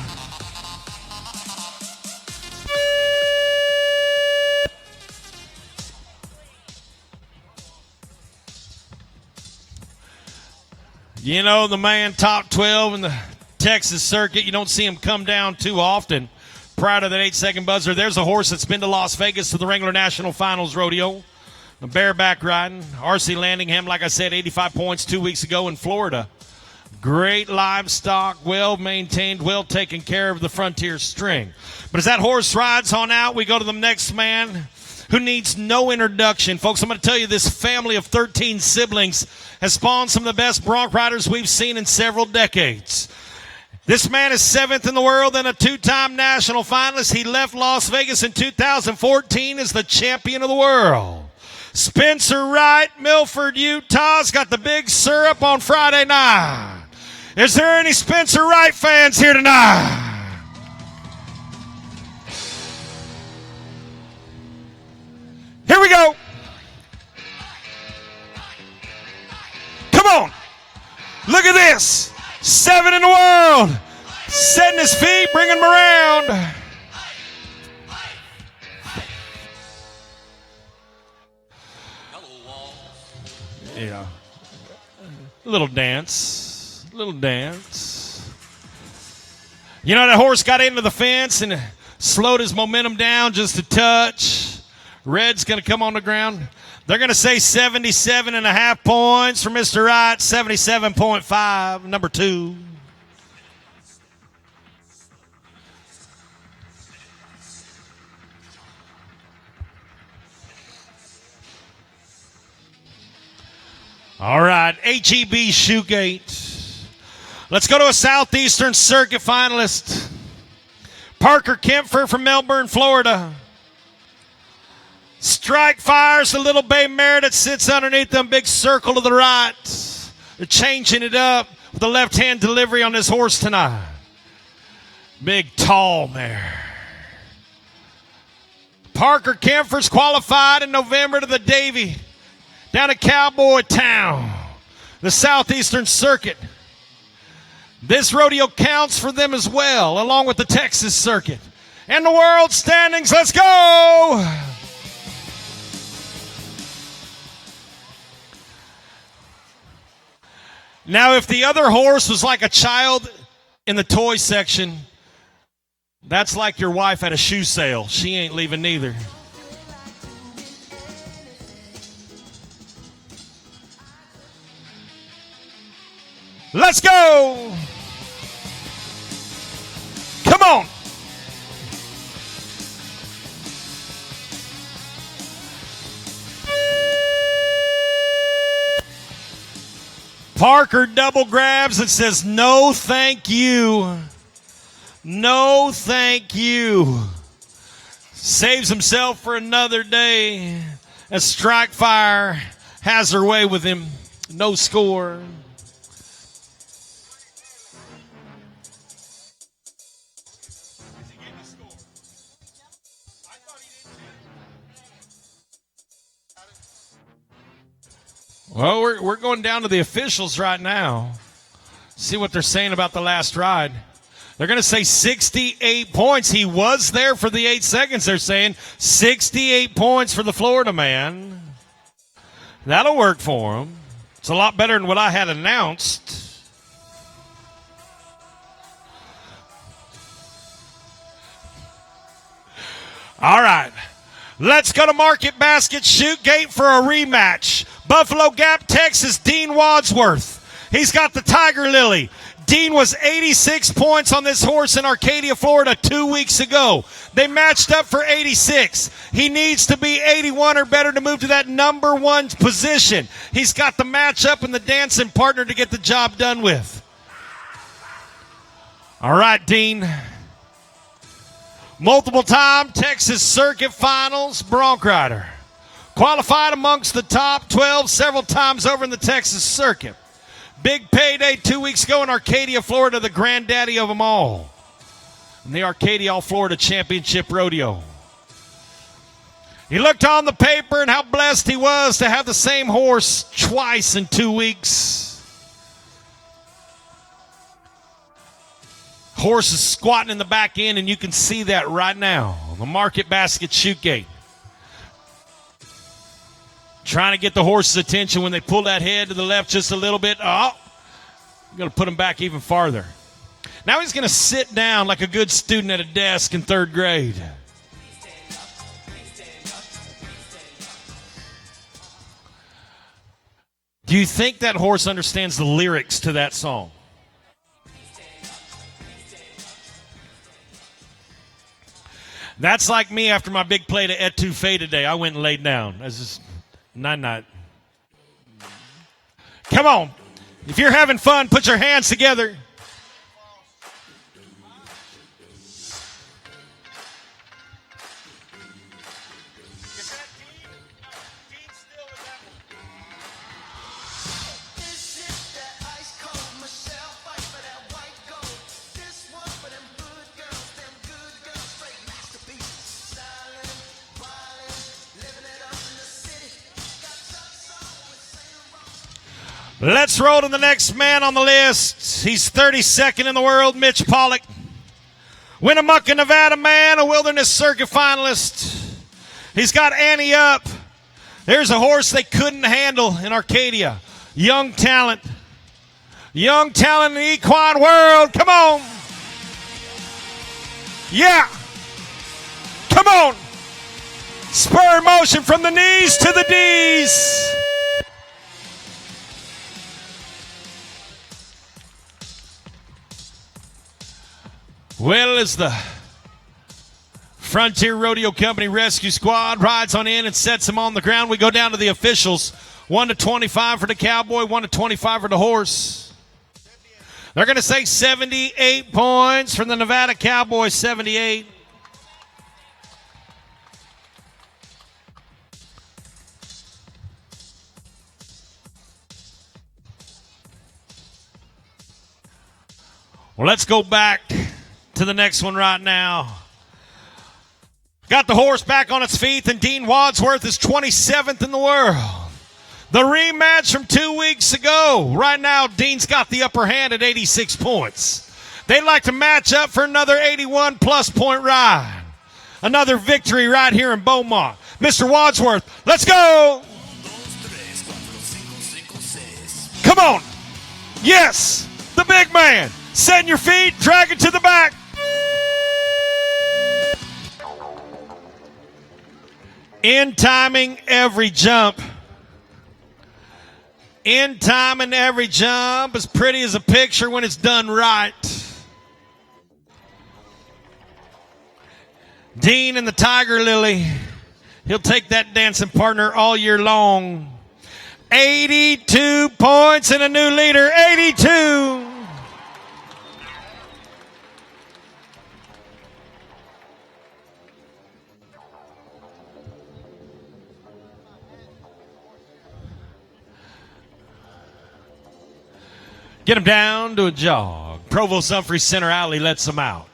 You know, the man top 12 in the Texas circuit, you don't see him come down too often. Prior to that 8-second buzzer, there's a horse that's been to Las Vegas to the Wrangler National Finals Rodeo. The bareback riding. R.C. Landingham, like I said, 85 points 2 weeks ago in Florida. Great livestock, well-maintained, well-taken care of the Frontier String. But as that horse rides on out, we go to the next man who needs no introduction. Folks, I'm going to tell you, this family of 13 siblings has spawned some of the best bronc riders we've seen in several decades. This man is 7th in the world and a 2-time national finalist. He left Las Vegas in 2014 as the champion of the world. Spencer Wright, Milford, Utah's got the big syrup on Friday night. Is there any Spencer Wright fans here tonight? Here we go. Come on. Look at this. 7 in the world. Setting his feet, bringing him around. Yeah. Little dance. Little dance. You know, that horse got into the fence and slowed his momentum down just a touch. Red's going to come on the ground. They're going to say 77.5 points for Mr. Wright, 77.5, number 2. All right, HEB Shoegate. Let's go to a Southeastern Circuit finalist. Parker Kempfer from Melbourne, Florida. Strike fires the little bay mare that sits underneath them big circle to the right. They're changing it up with the left-hand delivery on this horse tonight. Big, tall mare. Parker Kempfer's qualified in November to the Davy down at Cowboy Town. the Southeastern Circuit. This rodeo counts for them as well, along with the Texas Circuit. And the world standings, let's go! Now, if the other horse was like a child in the toy section, that's like your wife at a shoe sale. She ain't leaving neither. Let's go! Come on! Parker double grabs and says, no, thank you. No, thank you. Saves himself for another day as Strike Fire has her way with him. No score. Well, we're going down to the officials right now. See what they're saying about the last ride. They're going to say 68 points. He was there for the 8 seconds, they're saying. 68 points for the Florida man. That'll work for him. It's a lot better than what I had announced. All right. Let's go to Market Basket Shoot Gate for a rematch. Buffalo Gap, Texas, Dean Wadsworth. He's got the Tiger Lily. Dean was 86 points on this horse in Arcadia, Florida 2 weeks ago. They matched up for 86. He needs to be 81 or better to move to that number 1 position. He's got the matchup and the dancing partner to get the job done with. All right, Dean. Multiple-time Texas Circuit Finals bronc rider. Qualified amongst the top 12 several times over in the Texas Circuit. Big payday 2 weeks ago in Arcadia, Florida, the granddaddy of them all. In the Arcadia All-Florida Championship Rodeo. He looked on the paper and how blessed he was to have the same horse twice in 2 weeks. Horse is squatting in the back end, and you can see that right now on the Market Basket Shoot Gate. Trying to get the horse's attention when they pull that head to the left just a little bit. Oh, I'm going to put him back even farther. Now he's going to sit down like a good student at a desk in 3rd grade. Do you think that horse understands the lyrics to that song? That's like me after my big play to etouffee today. I went and laid down. That's just night. Come on. If you're having fun, put your hands together. Let's roll to the next man on the list. He's 32nd in the world, Mitch Pollock. Winnemucca, Nevada man, a Wilderness Circuit finalist. He's got Annie up. There's a horse they couldn't handle in Arcadia. Young talent. Young talent in the equine world. Come on. Yeah. Come on. Spur motion from the knees to the D's. Well, as the Frontier Rodeo Company Rescue Squad rides on in and sets him on the ground, we go down to the officials. 1 to 25 for the Cowboy, 1 to 25 for the horse. They're going to say 78 points from the Nevada Cowboy, 78. Well, let's go back to the next one right now. Got the horse back on its feet, and Dean Wadsworth is 27th in the world. The rematch from 2 weeks ago. Right now, Dean's got the upper hand at 86 points. They'd like to match up for another 81-plus point ride. Another victory right here in Beaumont. Mr. Wadsworth, let's go! Come on! Yes! The big man! Setting your feet, drag it to the back. In timing every jump. In time and every jump, as pretty as a picture when it's done right. Dean and the Tiger Lily, he'll take that dancing partner all year long. 82 points and a new leader, 82. Get him down to a jog. Provost Humphrey center alley lets him out.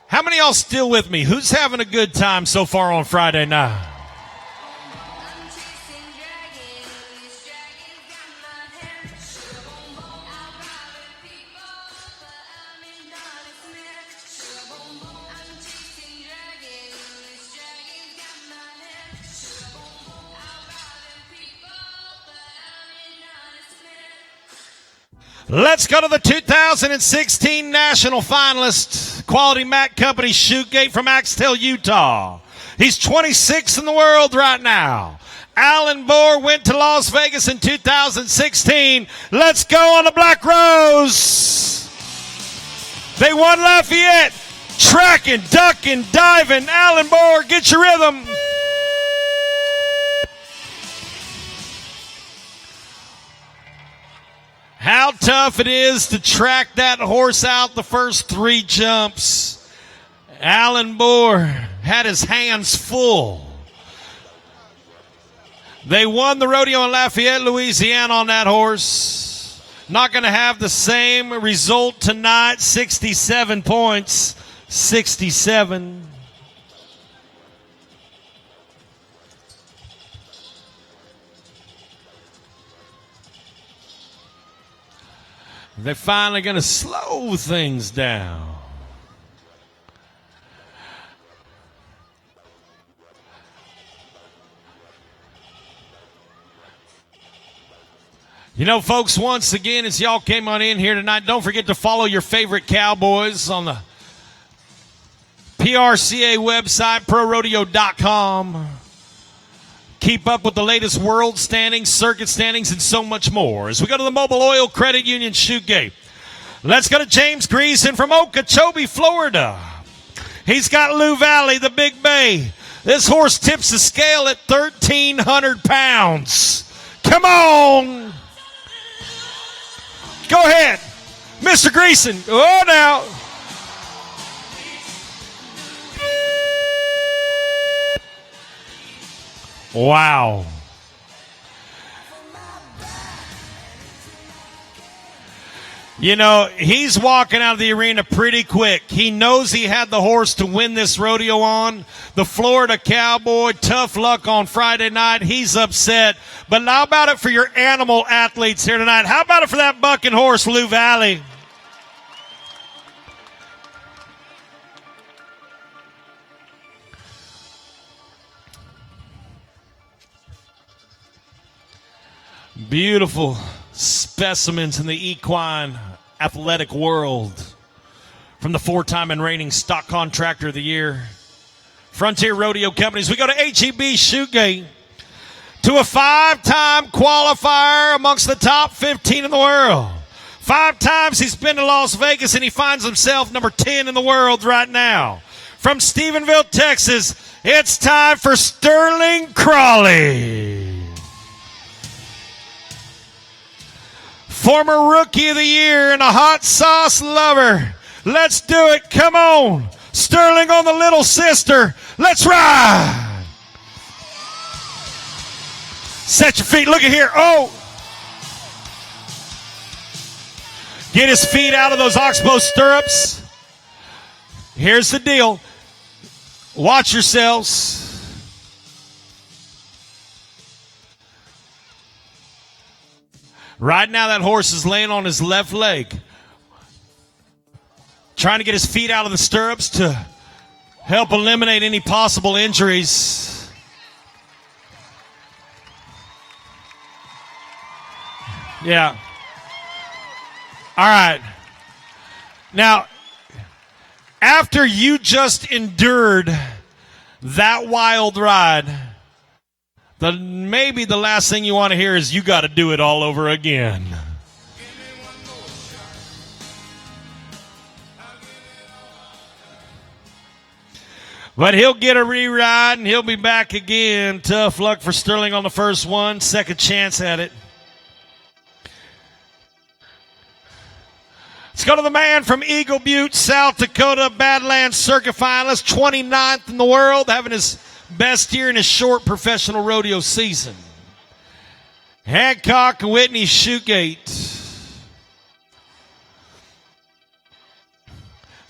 How many of y'all still with me? Who's having a good time so far on Friday night? Let's go to the 2016 National Finalist, Quality Mat Company Shoegate from Axtell, Utah. He's 26th in the world right now. Alan Bohr went to Las Vegas in 2016. Let's go on the Black Rose. They won Lafayette. Tracking, ducking, diving. Alan Bohr, get your rhythm. How tough it is to track that horse out the first 3 jumps. Alan Bohr had his hands full. They won the rodeo in Lafayette, Louisiana on that horse. Not going to have the same result tonight. 67 points. 67. They're finally going to slow things down. You know, folks, once again, as y'all came on in here tonight, don't forget to follow your favorite cowboys on the PRCA website, ProRodeo.com. Keep up with the latest world standings, circuit standings, and so much more. As we go to the Mobile Oil Credit Union Shoegate, let's go to James Greason from Okeechobee, Florida. He's got Lou Valley, the Big Bay. This horse tips the scale at 1,300 pounds. Come on. Go ahead. Mr. Greason. Oh, now. Wow. You know, he's walking out of the arena pretty quick. He knows he had the horse to win this rodeo on. The Florida Cowboy, tough luck on Friday night. He's upset. But how about it for your animal athletes here tonight? How about it for that bucking horse, Lou Valley? Beautiful specimens in the equine athletic world. From the 4-time and reigning stock contractor of the year, Frontier Rodeo Companies. We go to HEB Shoegate, to a 5-time qualifier amongst the top 15 in the world. 5 times he's been to Las Vegas, and he finds himself number 10 in the world right now. From Stephenville, Texas, it's time for Sterling Crawley. Former Rookie of the Year and a hot sauce lover. Let's do it. Come on. Sterling on the little sister. Let's ride. Set your feet. Look at here. Oh. Get his feet out of those oxbow stirrups. Here's the deal. Watch yourselves. Right now that horse is laying on his left leg, trying to get his feet out of the stirrups to help eliminate any possible injuries. Yeah. All right. Now, after you just endured that wild ride, maybe the last thing you want to hear is you got to do it all over again. But he'll get a re-ride and he'll be back again. Tough luck for Sterling on the first one. Second chance at it. Let's go to the man from Eagle Butte, South Dakota, Badlands Circuit finalist, 29th in the world, having his best year in his short professional rodeo season. Hancock and Whitney Shoegate.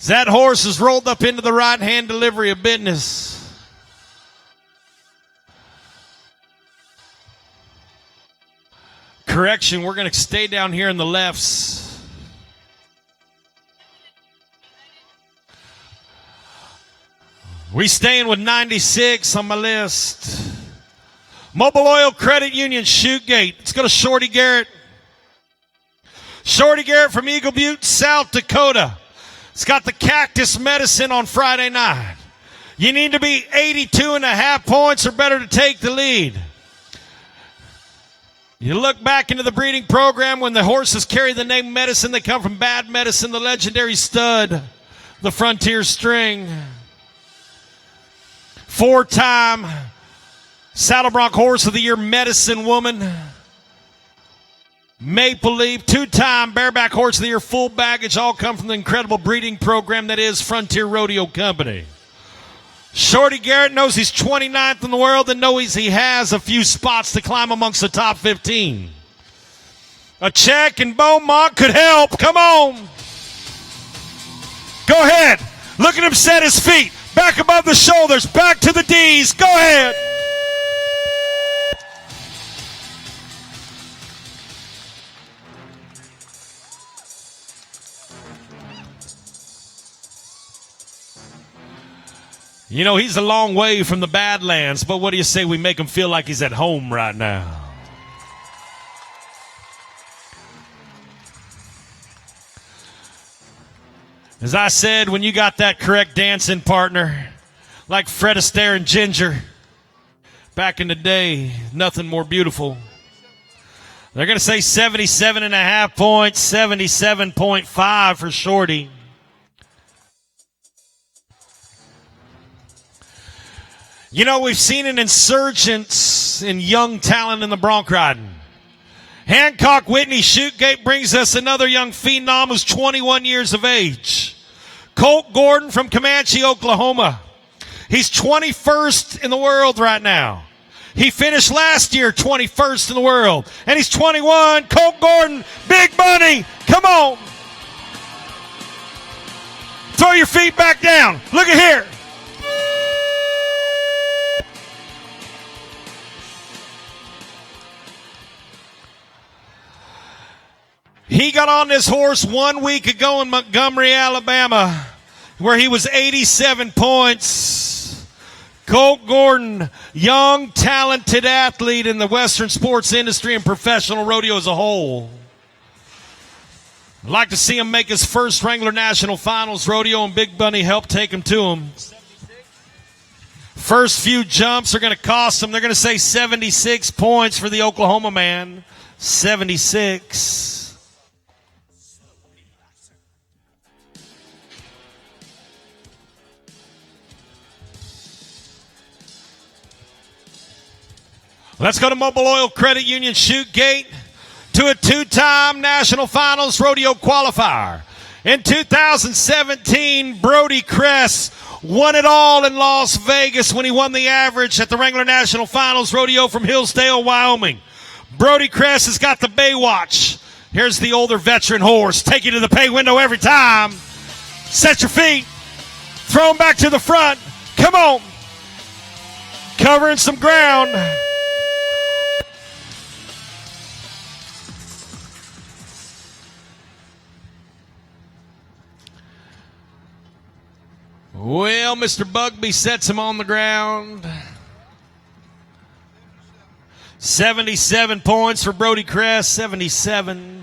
That horse is rolled up into the right-hand delivery of business. Correction, we're going to stay down here in the lefts. We staying with 96 on my list. Mobile Oil Credit Union Shoegate. Let's go to Shorty Garrett. Shorty Garrett from Eagle Butte, South Dakota. It's got the Cactus Medicine on Friday night. You need to be 82.5 points or better to take the lead. You look back into the breeding program when the horses carry the name Medicine. They come from Bad Medicine, the legendary stud, the Frontier String. 4-time Saddle Bronc Horse of the Year, Medicine Woman. Maple Leaf, 2-time Bareback Horse of the Year, Full Baggage, all come from the incredible breeding program that is Frontier Rodeo Company. Shorty Garrett knows he's 29th in the world and knows he has a few spots to climb amongst the top 15. A check in Beaumont could help. Come on. Go ahead. Look at him set his feet. Back above the shoulders. Back to the D's. Go ahead. You know, he's a long way from the Badlands, but what do you say we make him feel like he's at home right now? As I said, when you got that correct dancing partner, like Fred Astaire and Ginger, back in the day, nothing more beautiful. They're going to say 77.5 points, 77.5 for Shorty. You know, we've seen an insurgence in young talent in the bronc riding. Hancock Whitney Shoegate brings us another young phenom who's 21 years of age. Colt Gordon from Comanche, Oklahoma. He's 21st in the world right now. He finished last year 21st in the world. And he's 21. Colt Gordon, big money. Come on. Throw your feet back down. Look at here. He got on this horse 1 week ago in Montgomery, Alabama, where he was 87 points. Colt Gordon, young, talented athlete in the Western sports industry and professional rodeo as a whole. I'd like to see him make his first Wrangler National Finals rodeo, and Big Bunny helped take him to him. First few jumps are going to cost him. They're going to say 76 points for the Oklahoma man. 76. Let's go to Mobile Oil Credit Union Shoegate to a 2-time National Finals Rodeo qualifier. In 2017, Brody Kress won it all in Las Vegas when he won the average at the Wrangler National Finals Rodeo from Hillsdale, Wyoming. Brody Kress has got the Baywatch. Here's the older veteran horse. Take you to the pay window every time. Set your feet. Throw him back to the front. Come on. Covering some ground. Well, Mr. Bugby sets him on the ground. 77 points for Brody Crest, 77.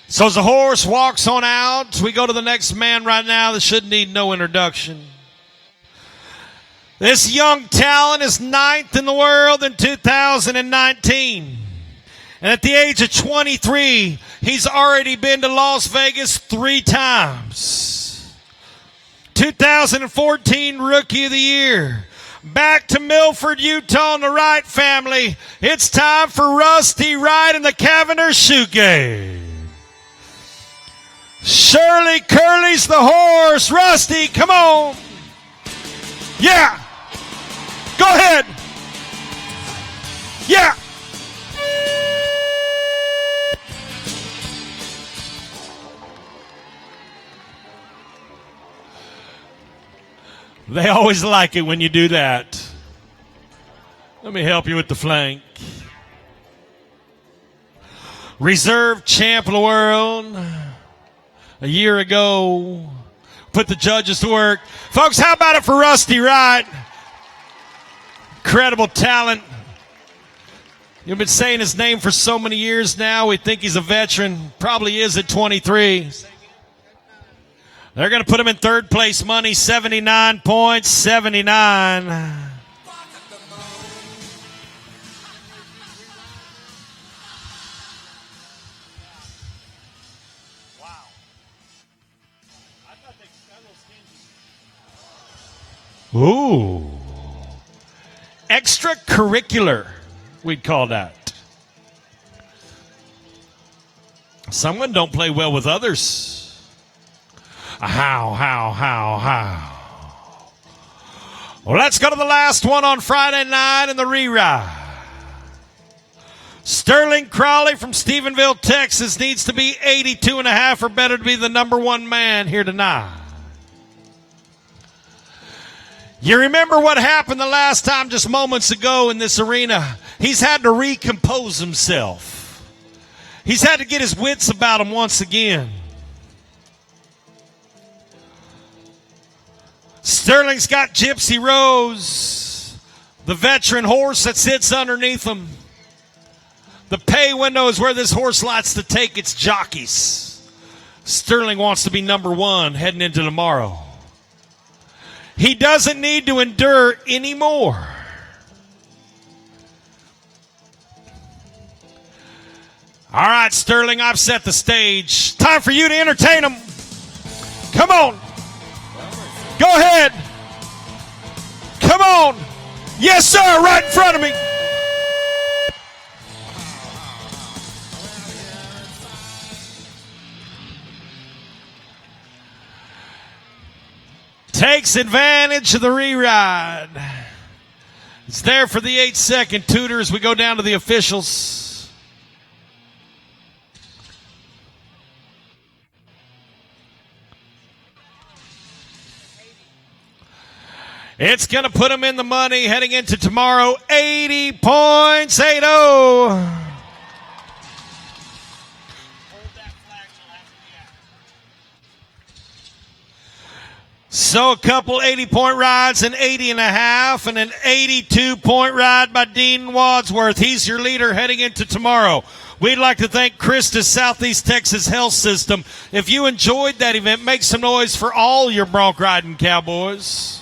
So as the horse walks on out, we go to the next man right now that should need no introduction. This young talent is 9th in the world in 2019. And at the age of 23, he's already been to Las Vegas 3 times. 2014 Rookie of the Year. Back to Milford, Utah, and the Wright family. It's time for Rusty Wright and the Cavender's Shoe Game. Shirley Curley's the horse. Rusty, come on. Yeah. Go ahead. Yeah. They always like it when you do that. Let me help you with the flank. Reserve champ of the world. A year ago, put the judges to work. Folks, how about it for Rusty Wright? Incredible talent. You've been saying his name for so many years now. We think he's a veteran. Probably is at 23. They're going to put him in third place money, 79 points, 79. Ooh. Extracurricular, we'd call that. Someone don't play well with others. How. Well, let's go to the last one on Friday night in the reride. Sterling Crowley from Stephenville, Texas needs to be 82.5 or better to be the number 1 man here tonight. You remember what happened the last time just moments ago in this arena? He's had to recompose himself. He's had to get his wits about him once again. Sterling's got Gypsy Rose, the veteran horse that sits underneath him. The pay window is where this horse likes to take its jockeys. Sterling wants to be number 1 heading into tomorrow. He doesn't need to endure anymore. All right, Sterling, I've set the stage. Time for you to entertain him. Come on. Go ahead. Come on. Yes, sir, right in front of me. Takes advantage of the re-ride. It's there for the 8-second tutor as we go down to the officials. It's going to put him in the money heading into tomorrow. 80 points, 80. So a couple 80-point rides, an 80.5, and an 82-point ride by Dean Wadsworth. He's your leader heading into tomorrow. We'd like to thank Christus Southeast Texas Health System. If you enjoyed that event, make some noise for all your bronc riding cowboys.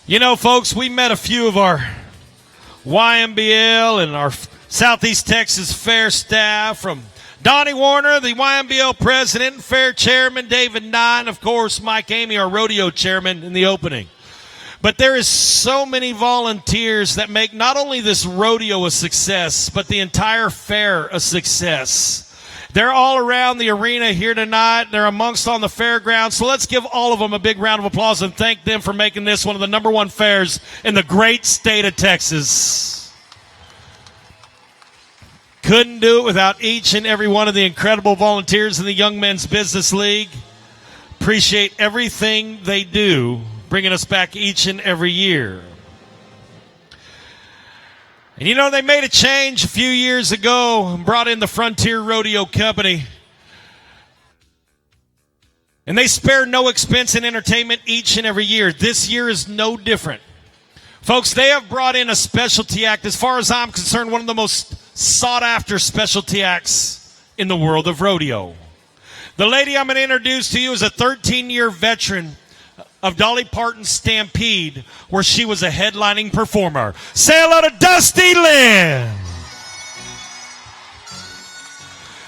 You know, folks, we met a few of our YMBL and our Southeast Texas Fair staff, from Donnie Warner, the YMBL president and fair chairman, David Nye, and of course, Mike Amy, our rodeo chairman, in the opening. But there is so many volunteers that make not only this rodeo a success, but the entire fair a success. They're all around the arena here tonight. They're amongst on the fairgrounds. So let's give all of them a big round of applause and thank them for making this one of the number one fairs in the great state of Texas. Couldn't do it without each and every one of the incredible volunteers in the Young Men's Business League. Appreciate everything they do, bringing us back each and every year. And you know, they made a change a few years ago and brought in the Frontier Rodeo Company. And they spare no expense in entertainment each and every year. This year is no different. Folks, they have brought in a specialty act, as far as I'm concerned, one of the most sought-after specialty acts in the world of rodeo. The lady I'm going to introduce to you is a 13-year veteran of Dolly Parton's Stampede, where she was a headlining performer. Say hello to Dusty Lynn.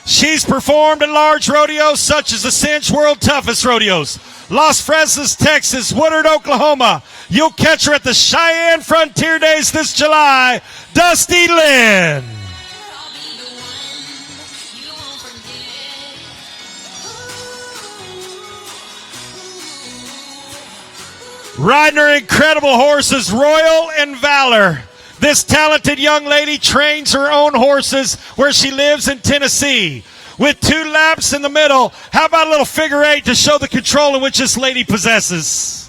She's performed at large rodeos such as the Cinch World Toughest Rodeos, Las Fresas, Texas, Woodard, Oklahoma. You'll catch her at the Cheyenne Frontier Days this July. Dusty Lynn. Riding her incredible horses, Royal and Valor. This talented young lady trains her own horses where she lives in Tennessee. With 2 laps in the middle, how about a little figure 8 to show the control in which this lady possesses?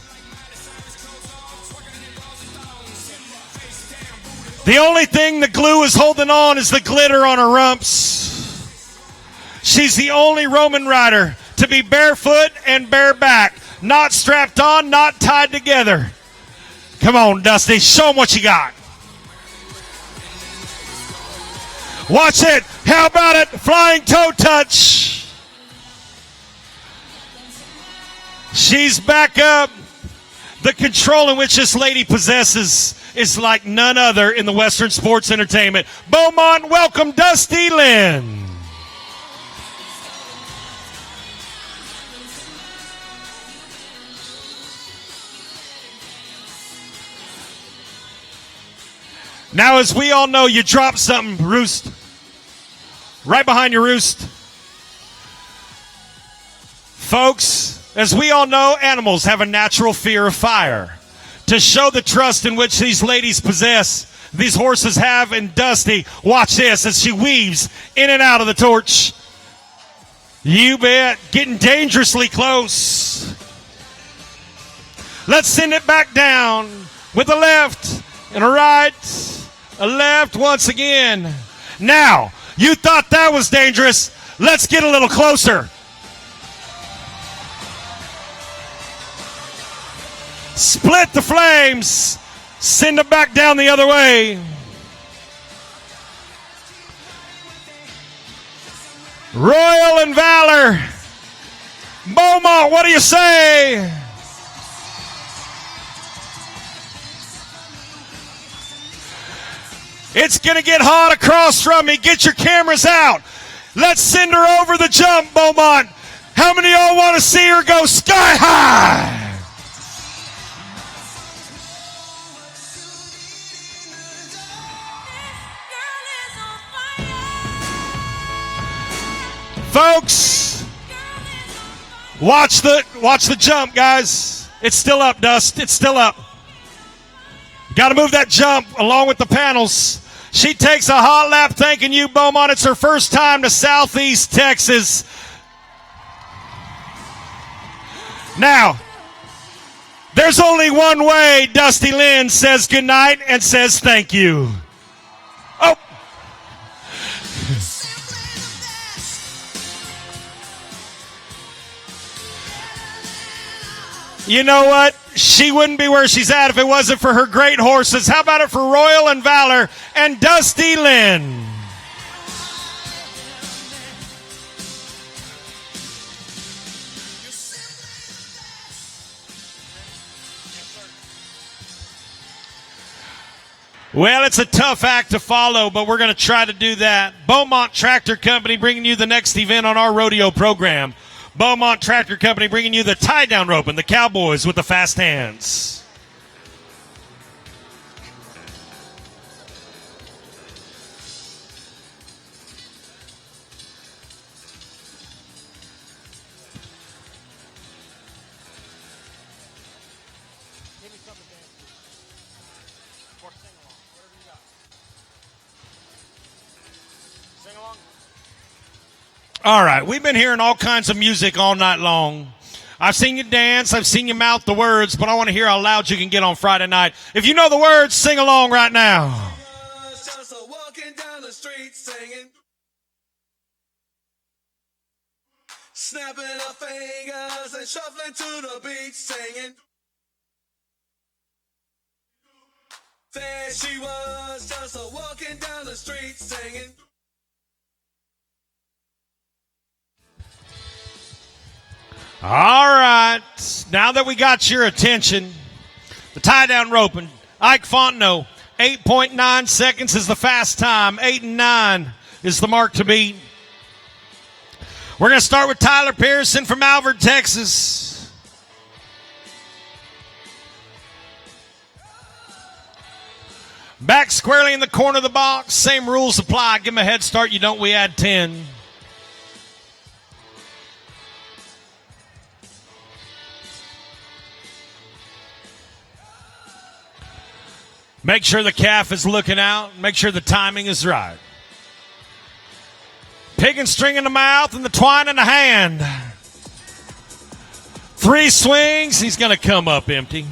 The only thing the glue is holding on is the glitter on her rumps. She's the only Roman rider to be barefoot and bareback. Not strapped on, not tied together. Come on, Dusty. Show them what you got. Watch it. How about it? Flying toe touch. She's back up. The control in which this lady possesses is like none other in the Western sports entertainment. Beaumont, welcome Dusty Lynn. Now, as we all know, you dropped something, Roost. Right behind your roost. Folks, as we all know, animals have a natural fear of fire. To show the trust in which these ladies possess, these horses have in Dusty, watch this as she weaves in and out of the torch. You bet, getting dangerously close. Let's send it back down with a left and a right. A left once again. Now, you thought that was dangerous. Let's get a little closer. Split the flames. Send them back down the other way. Royal and Valor. Beaumont, what do you say? It's going to get hot across from me. Get your cameras out. Let's send her over the jump, Beaumont. How many of y'all want to see her go sky high? Folks, watch the jump, guys. It's still up, Dust. It's still up. Got to move that jump along with the panels. She takes a hot lap thanking you, Beaumont. It's her first time to Southeast Texas. Now, there's only one way Dusty Lynn says goodnight and says thank you. Oh. You know what? She wouldn't be where she's at if it wasn't for her great horses. How about it for Royal and Valor and Dusty Lynn? Well, it's a tough act to follow, but we're going to try to do that. Beaumont Tractor Company bringing you the next event on our rodeo program. Beaumont Tractor Company bringing you the tie-down rope and the Cowboys with the fast hands. All right, we've been hearing all kinds of music all night long. I've seen you dance, I've seen you mouth the words, but I want to hear how loud you can get on Friday night. If you know the words, sing along right now. Just walking down the street singing, snapping her fingers and shuffling to the beat singing. There she was, just walking down the street singing. All right, now that we got your attention, the tie-down rope and Ike Fontenot, 8.9 seconds is the fast time. 8 and 9 is the mark to beat. We're going to start with Tyler Pearson from Alvord, Texas. Back squarely in the corner of the box. Same rules apply. Give him a head start. You don't, we add 10. Make sure the calf is looking out. Make sure the timing is right. Pig and string in the mouth and the twine in the hand. 3 swings. He's going to come up empty.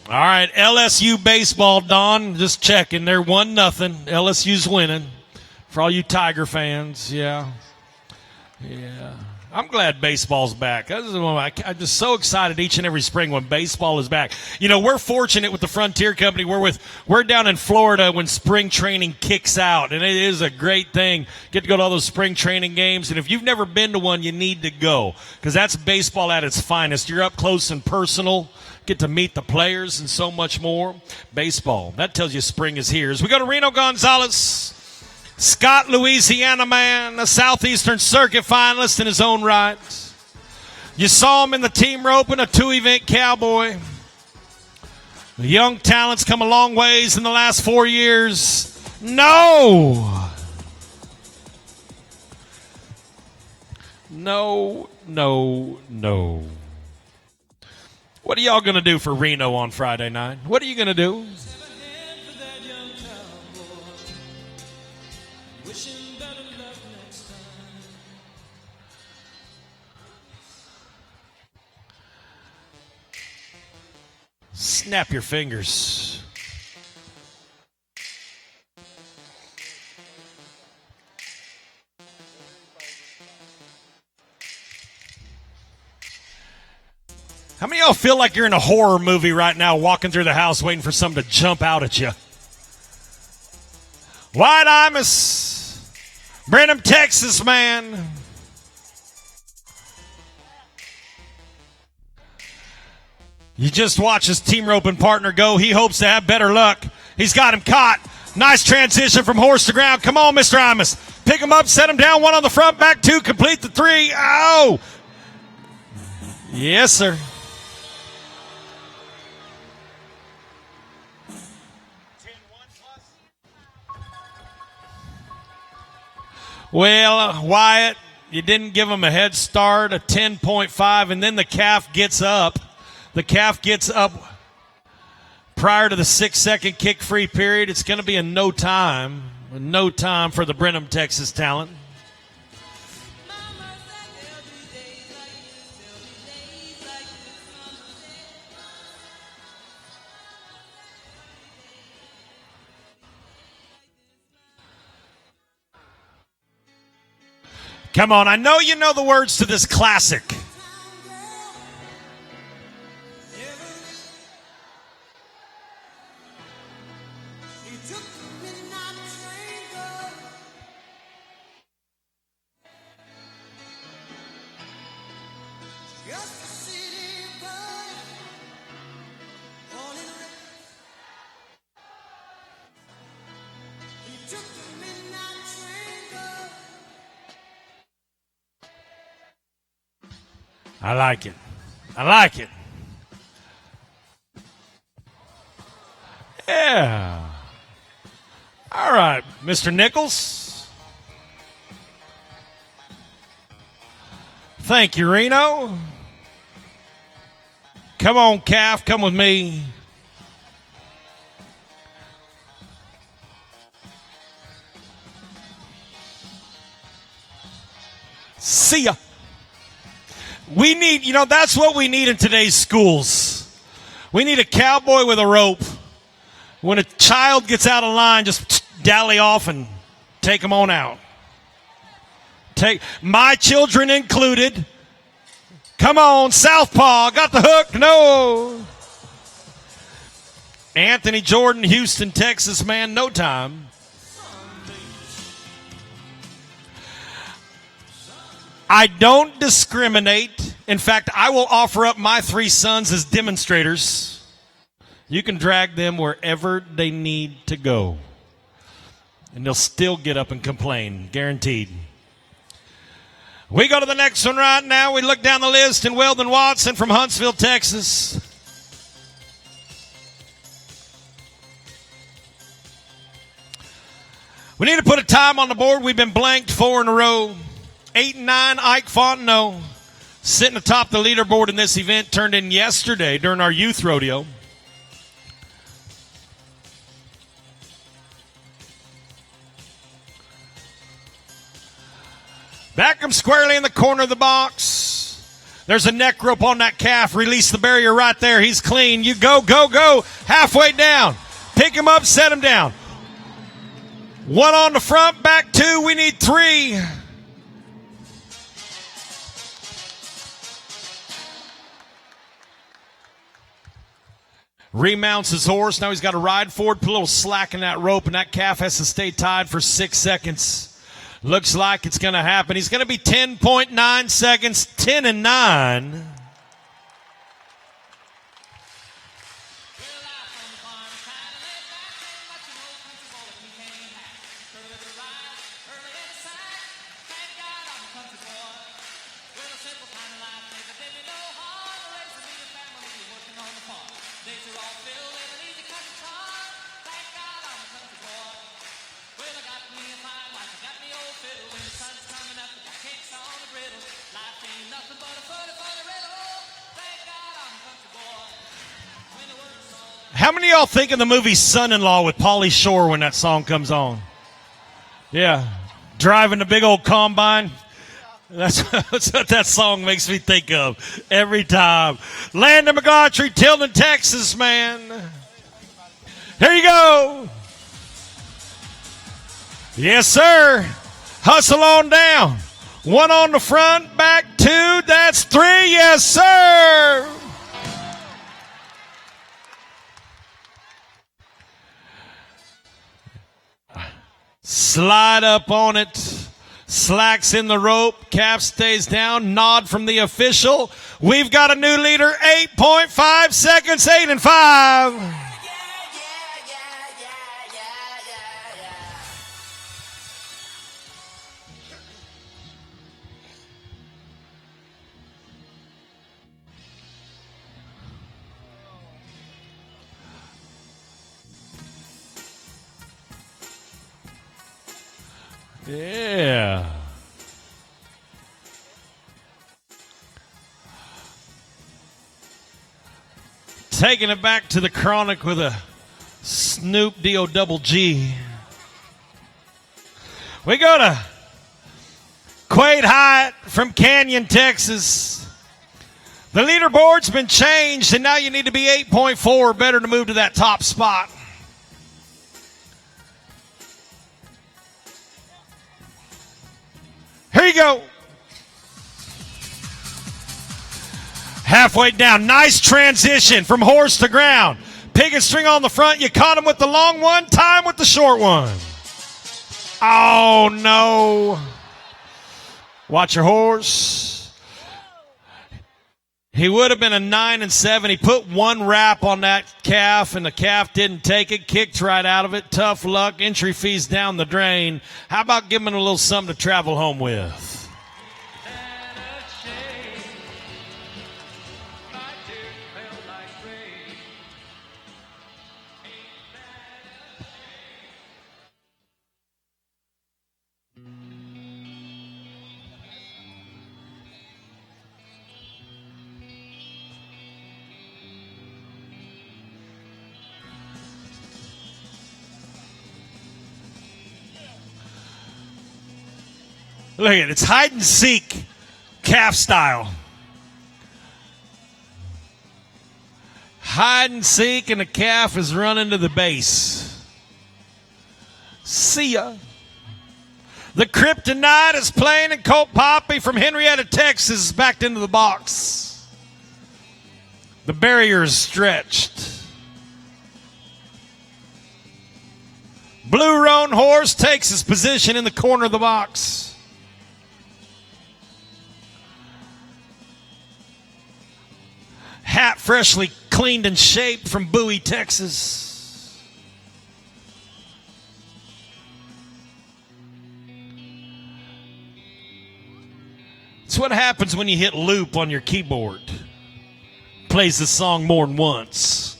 All right, LSU baseball, Don. Just checking. They're 1-0. LSU's winning. For all you Tiger fans, yeah. I'm glad baseball's back. I'm just so excited each and every spring when baseball is back. You know, we're fortunate with the Frontier Company. We're down in Florida when spring training kicks out, and it is a great thing. Get to go to all those spring training games, and if you've never been to one, you need to go because that's baseball at its finest. You're up close and personal. Get to meet the players and so much more. Baseball, that tells you spring is here. As we go to Reno Gonzalez, Scott, Louisiana man, a Southeastern Circuit finalist in his own right. You saw him in the team roping, a 2-event cowboy. The young talent's come a long ways in the last 4 years. No. What are y'all going to do for Reno on Friday night? What are you going to do? Snap your fingers. How many of y'all feel like you're in a horror movie right now, walking through the house waiting for something to jump out at you? White Imus, Brenham, Texas man. You just watch his team roping partner go. He hopes to have better luck. He's got him caught. Nice transition from horse to ground. Come on, Mr. Imus. Pick him up, set him down. 1 on the front, back 2, complete the 3. Oh! Yes, sir. Well, Wyatt, you didn't give him a head start, a 10.5, and then the calf gets up. The calf gets up prior to the 6-second kick-free period. It's going to be a no time for the Brenham, Texas talent. Come on, I know you know the words to this classic. I like it. Yeah. All right, Mr. Nichols. Thank you, Reno. Come on, calf, come with me. See ya. We need, that's what we need in today's schools. We need a cowboy with a rope. When a child gets out of line, just dally off and take them on out. Take my children included. Come on, Southpaw, got the hook. No. Anthony Jordan, Houston, Texas, man, no time. I don't discriminate. In fact, I will offer up my 3 sons as demonstrators. You can drag them wherever they need to go. And they'll still get up and complain, guaranteed. We go to the next one right now. We look down the list, and Weldon Watson from Huntsville, Texas. We need to put a time on the board. We've been blanked 4 in a row. 8 and 9, Ike Fontenot, sitting atop the leaderboard in this event, turned in yesterday during our youth rodeo. Back him squarely in the corner of the box. There's a neck rope on that calf. Release the barrier right there. He's clean. You go, go, go. Halfway down. Pick him up, set him down. 1 on the front, back 2. We need 3. Remounts his horse. Now he's got to ride forward, put a little slack in that rope, and that calf has to stay tied for 6 seconds. Looks like it's going to happen. He's going to be 10.9 seconds, 10 and 9. How many of y'all think of the movie Son-in-Law with Pauly Shore when that song comes on? Yeah. Driving the big old combine. That's what that song makes me think of every time. Landon McGautry, Tilden, Texas, man. There you go. Yes, sir. Hustle on down. 1 on the front, back 2. That's 3. Yes, sir. Slide up on it. Slacks in the rope. Calf stays down. Nod from the official. We've got a new leader. 8.5 seconds. 8 and 5. Yeah. Taking it back to the chronic with a Snoop D-O-double-G. We go to Quade Hyatt from Canyon, Texas. The leaderboard's been changed, and now you need to be 8.4 or better to move to that top spot. Here you go. Halfway down. Nice transition from horse to ground. Pig and string on the front. You caught him with the long one. Time with the short one. Oh, no. Watch your horse. He would have been a 9 and 7. He put 1 wrap on that calf, and the calf didn't take it. Kicked right out of it. Tough luck. Entry fees down the drain. How about giving him a little something to travel home with? Look at it. It's hide and seek, calf style. Hide and seek, and the calf is running to the base. See ya. The Kryptonite is playing, and Colt Poppy from Henrietta, Texas is backed into the box. The barrier is stretched. Blue Roan Horse takes his position in the corner of the box. Hat freshly cleaned and shaped from Bowie, Texas. It's what happens when you hit loop on your keyboard. Plays the song more than once.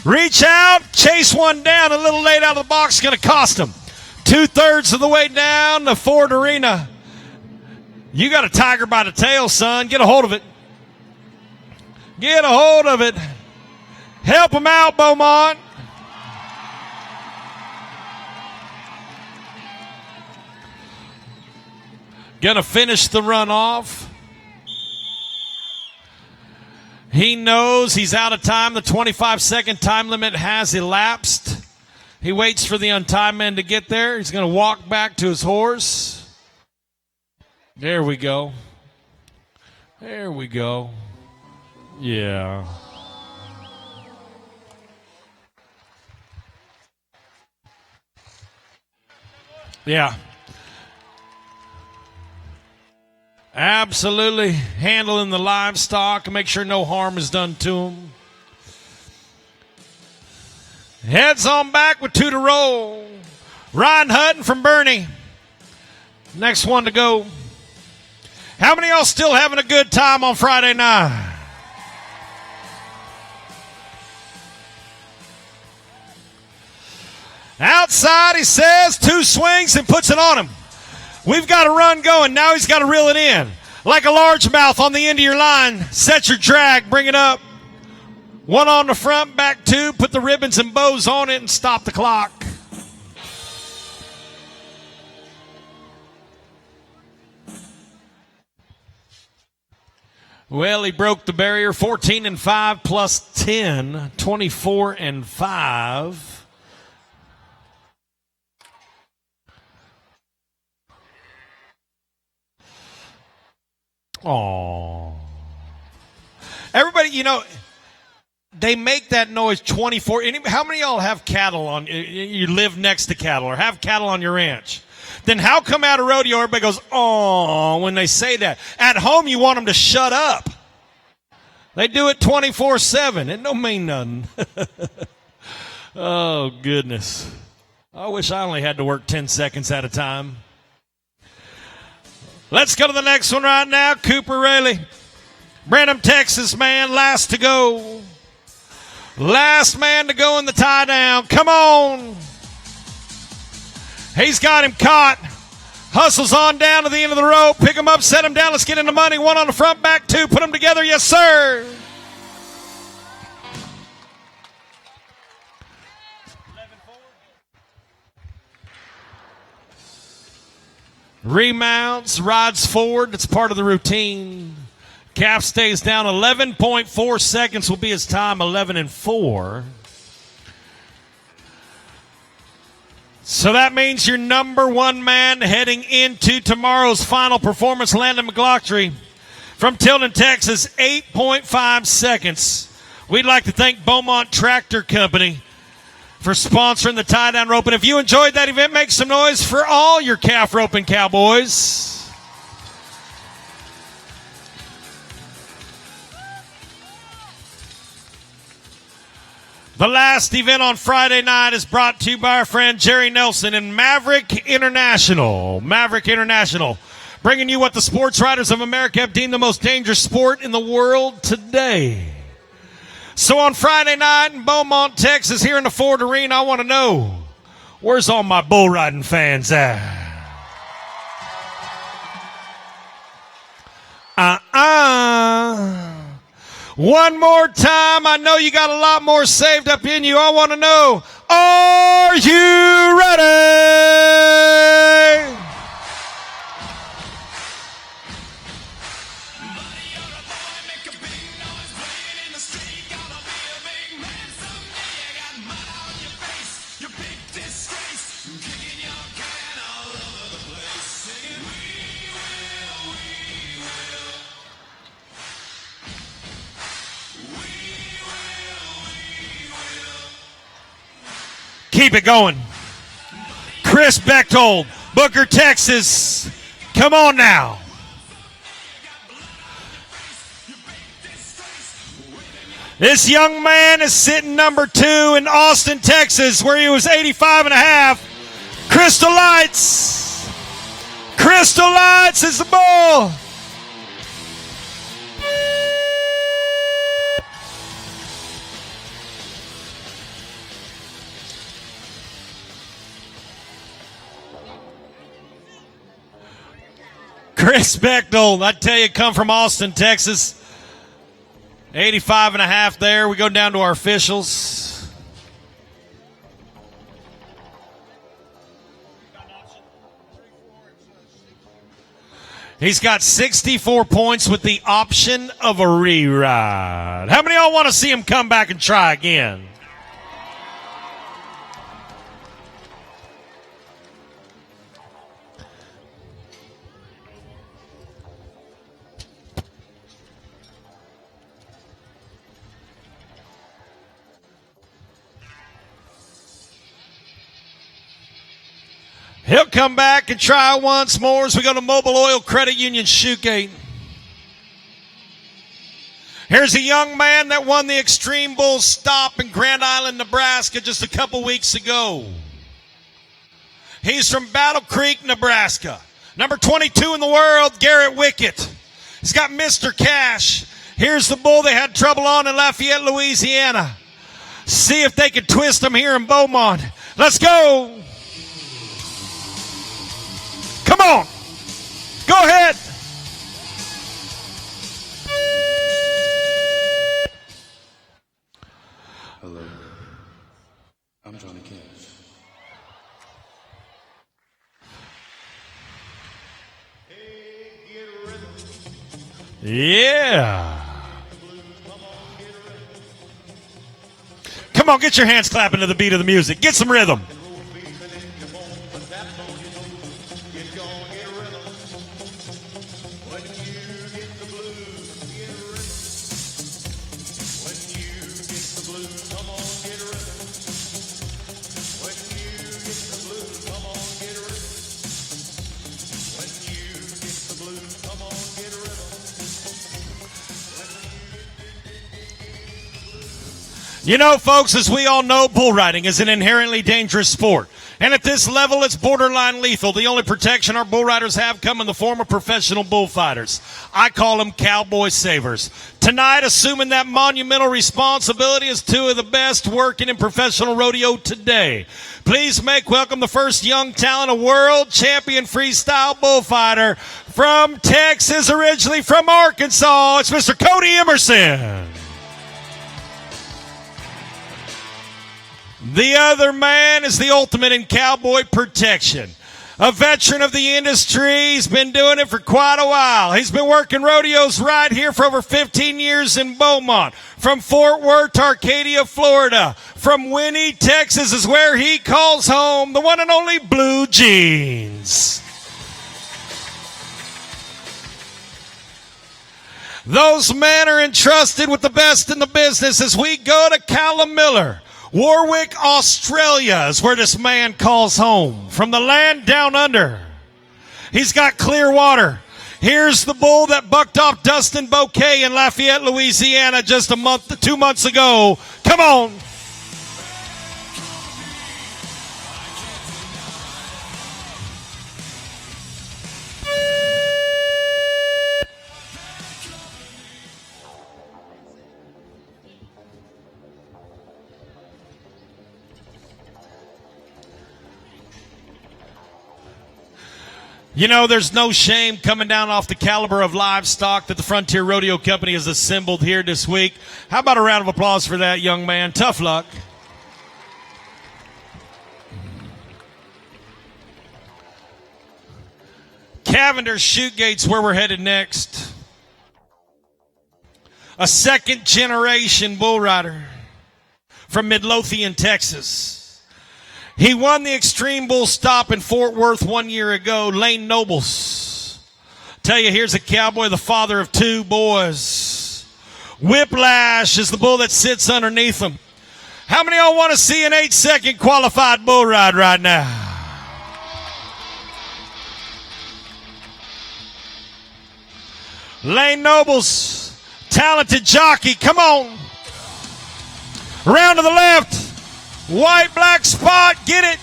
Reach out, chase one down, a little late out of the box, going to cost him. 2/3 of the way down the Ford Arena. You got a tiger by the tail, son. Get a hold of it. Get a hold of it. Help him out, Beaumont. Gonna finish the run off. He knows he's out of time. The 25-second time limit has elapsed. He waits for the untimed man to get there. He's going to walk back to his horse. There we go. There we go. Yeah. Yeah. Absolutely handling the livestock and make sure no harm is done to them. Heads on back with 2 to roll. Ryan Hutton from Bernie. Next one to go. How many of y'all still having a good time on Friday night? Outside, he says, 2 swings and puts it on him. We've got a run going. Now he's got to reel it in. Like a largemouth on the end of your line. Set your drag. Bring it up. 1 on the front, back 2. Put the ribbons and bows on it and stop the clock. Well, he broke the barrier. 14-5 plus 10. 24-5. Oh, everybody, you know, they make that noise 24. How many of y'all have cattle on? You live next to cattle or have cattle on your ranch? Then how come out of rodeo everybody goes, oh, when they say that? At home, you want them to shut up. They do it 24/7. It don't mean nothing. Oh, goodness. I wish I only had to work 10 seconds at a time. Let's go to the next one right now. Cooper Rayleigh. Brenham, Texas, man. Last to go. Last man to go in the tie down. Come on. He's got him caught. Hustles on down to the end of the rope. Pick him up, set him down. Let's get into money. 1 on the front, back 2. Put them together. Yes, sir. Remounts, rides forward. It's part of the routine. Calf stays down. 11.4 seconds will be his time. 11-4. So that means your number 1 man heading into tomorrow's final performance, Landon McGlocktrey from Tilden, Texas, 8.5 seconds. We'd like to thank Beaumont Tractor Company for sponsoring the tie-down rope. And if you enjoyed that event, make some noise for all your calf roping cowboys. The last event on Friday night is brought to you by our friend Jerry Nelson and Maverick International. Maverick International, bringing you what the sports writers of America have deemed the most dangerous sport in the world today. So on Friday night in Beaumont, Texas, here in the Ford Arena, I want to know, where's all my bull riding fans at? One more time. I know you got a lot more saved up in you. I want to know, are you ready? Keep it going. Chris Bechtold, Booker, Texas. Come on now. This young man is sitting number 2 in Austin, Texas, where he was 85 and a half. Crystal Lights. Crystal Lights is the bull. Chris Bechtold, I tell you, come from Austin, Texas. 85 and a half there. We go down to our officials. He's got 64 points with the option of a reride. How many of y'all want to see him come back and try again? He'll come back and try once more as we go to Mobile Oil Credit Union Shoot Gate. Here's a young man that won the Extreme Bull Stop in Grand Island, Nebraska just a couple weeks ago. He's from Battle Creek, Nebraska. Number 22 in the world, Garrett Wickett. He's got Mr. Cash. Here's the bull they had trouble on in Lafayette, Louisiana. See if they can twist him here in Beaumont. Let's go. Come on. Go ahead. Hello. I'm Johnny Cash. Yeah. Come on, get your hands clapping to the beat of the music. Get some rhythm. You know, folks, as we all know, bull riding is an inherently dangerous sport. And at this level, it's borderline lethal. The only protection our bull riders have come in the form of professional bullfighters. I call them cowboy savers. Tonight, assuming that monumental responsibility is two of the best working in professional rodeo today. Please make welcome the first young talent, a world champion freestyle bullfighter from Texas, originally from Arkansas. It's Mr. Cody Emerson. The other man is the ultimate in cowboy protection. A veteran of the industry. He's been doing it for quite a while. He's been working rodeos right here for over 15 years in Beaumont. From Fort Worth to Arcadia, Florida. From Winnie, Texas is where he calls home. The one and only Blue Jeans. Those men are entrusted with the best in the business as we go to Callum Miller. Warwick, Australia is where this man calls home. From the land down under. He's got clear water. Here's the bull that bucked off Dustin Bouquet in Lafayette, Louisiana just 2 months ago. Come on. You know, there's no shame coming down off the caliber of livestock that the Frontier Rodeo Company has assembled here this week. How about a round of applause for that young man? Tough luck. Cavender's Shoot Gate's where we're headed next. A second generation bull rider from Midlothian, Texas. He won the Extreme Bull Stop in Fort Worth 1 year ago. Lane Nobles. Tell you, here's a cowboy, the father of 2 boys. Whiplash is the bull that sits underneath him. How many of y'all want to see an 8-second qualified bull ride right now? Lane Nobles, talented jockey, come on. Round to the left, white, black spot, get it.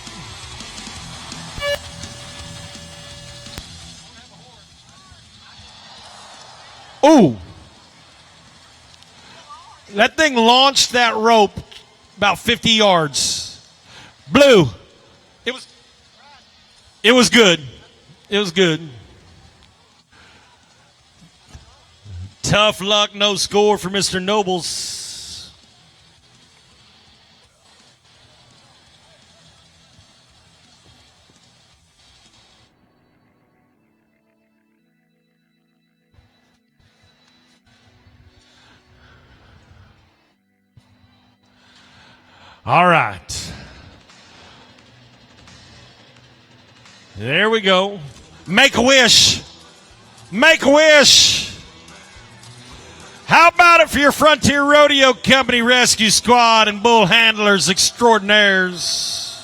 Ooh. That thing launched that rope about 50 yards. Blue. It was good. It was good. Tough luck, no score for Mr. Nobles. All right. There we go. Make a wish. Make a wish. How about it for your Frontier Rodeo Company Rescue Squad and bull handlers extraordinaires?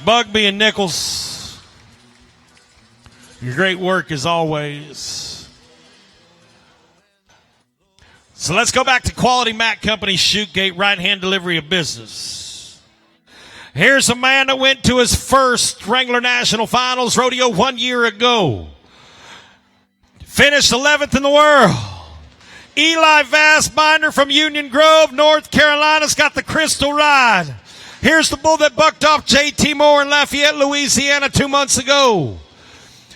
Bugby and Nichols. Your great work as always. So let's go back to Quality Mac Company Shoot Gate, right-hand delivery of business. Here's a man that went to his first Wrangler National Finals rodeo 1 year ago. Finished 11th in the world. Eli Vastbinder from Union Grove, North Carolina's got the Crystal Ride. Here's the bull that bucked off J.T. Moore in Lafayette, Louisiana 2 months ago.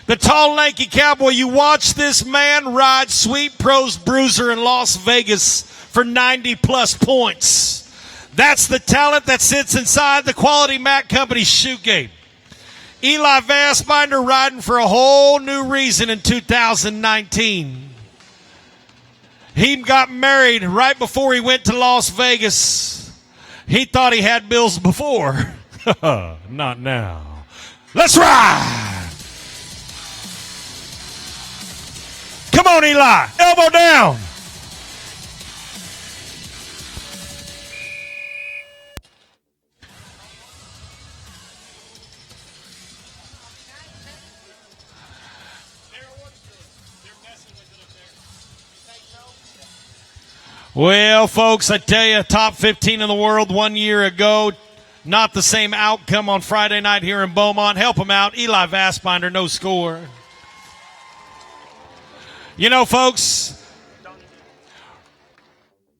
The tall, lanky cowboy, you watch this man ride Sweet Pro's Bruiser in Las Vegas for 90-plus points. That's the talent that sits inside the Quality Mac Company Shoot Game. Eli Vastbinder riding for a whole new reason in 2019. He got married right before he went to Las Vegas. He thought he had bills before. Not now. Let's ride. Come on, Eli. Elbow down. Well, folks, I tell you, top 15 in the world 1 year ago. Not the same outcome on Friday night here in Beaumont. Help him out. Eli Vastbinder, no score. You know, folks,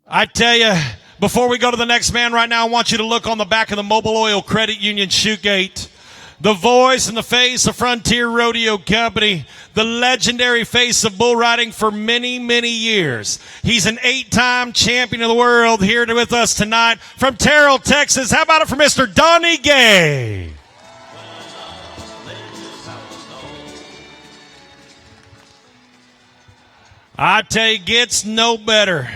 I tell you, before we go to the next man right now, I want you to look on the back of the Mobile Oil Credit Union Shoot Gate. The voice and the face of Frontier Rodeo Company, the legendary face of bull riding for many, many years. He's an 8-time champion of the world here with us tonight from Terrell, Texas. How about it for Mr. Donnie Gay? I tell you, gets no better.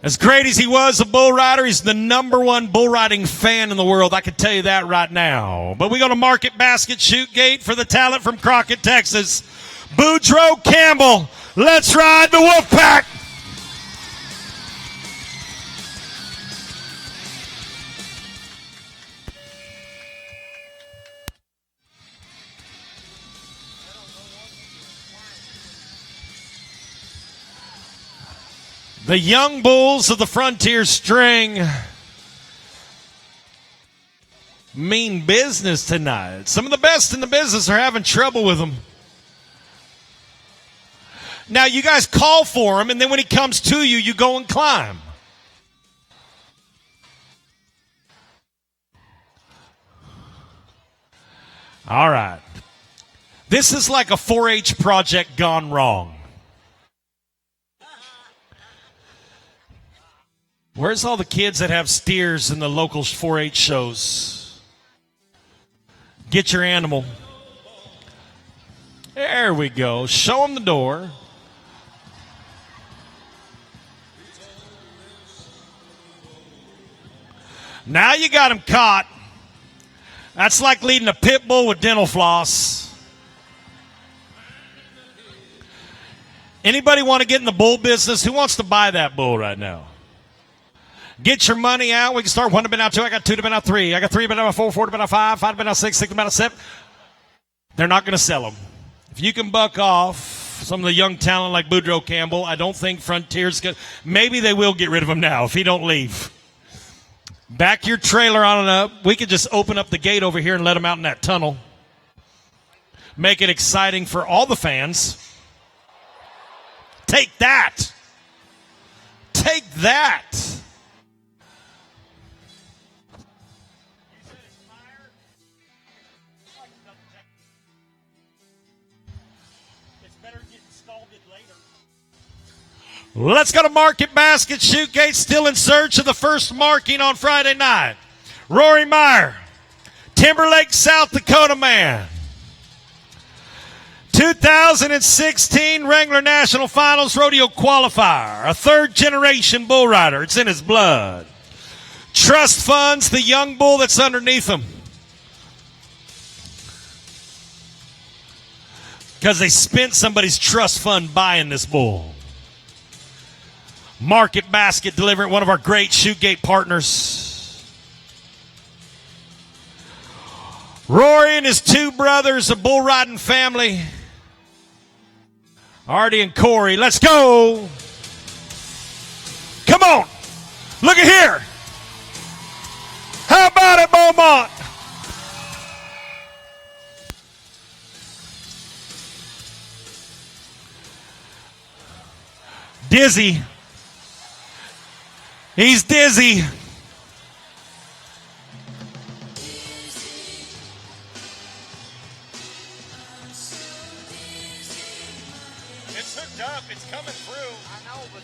As great as he was a bull rider, he's the #1 bull riding fan in the world. I can tell you that right now. But we go to Market Basket Shoot Gate for the talent from Crockett, Texas. Boudreaux Campbell. Let's ride the Wolf Pack. The young bulls of the Frontier String mean business tonight. Some of the best in the business are having trouble with them. Now, you guys call for him, and then when he comes to you, you go and climb. All right. This is like a 4-H project gone wrong. Where's all the kids that have steers in the local 4-H shows? Get your animal. There we go. Show them the door. Now you got him caught. That's like leading a pit bull with dental floss. Anybody want to get in the bull business? Who wants to buy that bull right now? Get your money out. We can start 1 to bid out 2. I got 2 to bid out 3. I got 3 to bid out 4, 4 to bid out 5, 5 to bid out 6, 6 to bid out 7. They're not going to sell them. If you can buck off some of the young talent like Boudreaux Campbell, I don't think Frontier's going to. Maybe they will get rid of him now if he don't leave. Back your trailer on and up. We could just open up the gate over here and let him out in that tunnel. Make it exciting for all the fans. Take that. Take that. Let's go to Market Basket Shootgate, still in search of the first marking on Friday night. Rory Meyer, Timberlake, South Dakota man. 2016 Wrangler National Finals Rodeo qualifier, a third-generation bull rider. It's in his blood. Trust funds the young bull that's underneath him. Because they spent somebody's trust fund buying this bull. Market Basket delivering, one of our great Shootgate partners. Rory and his 2 brothers, a bull riding family. Artie and Corey, let's go. Come on. Look at here. How about it, Beaumont? Dizzy. He's dizzy. It's hooked up. It's coming through. I know, but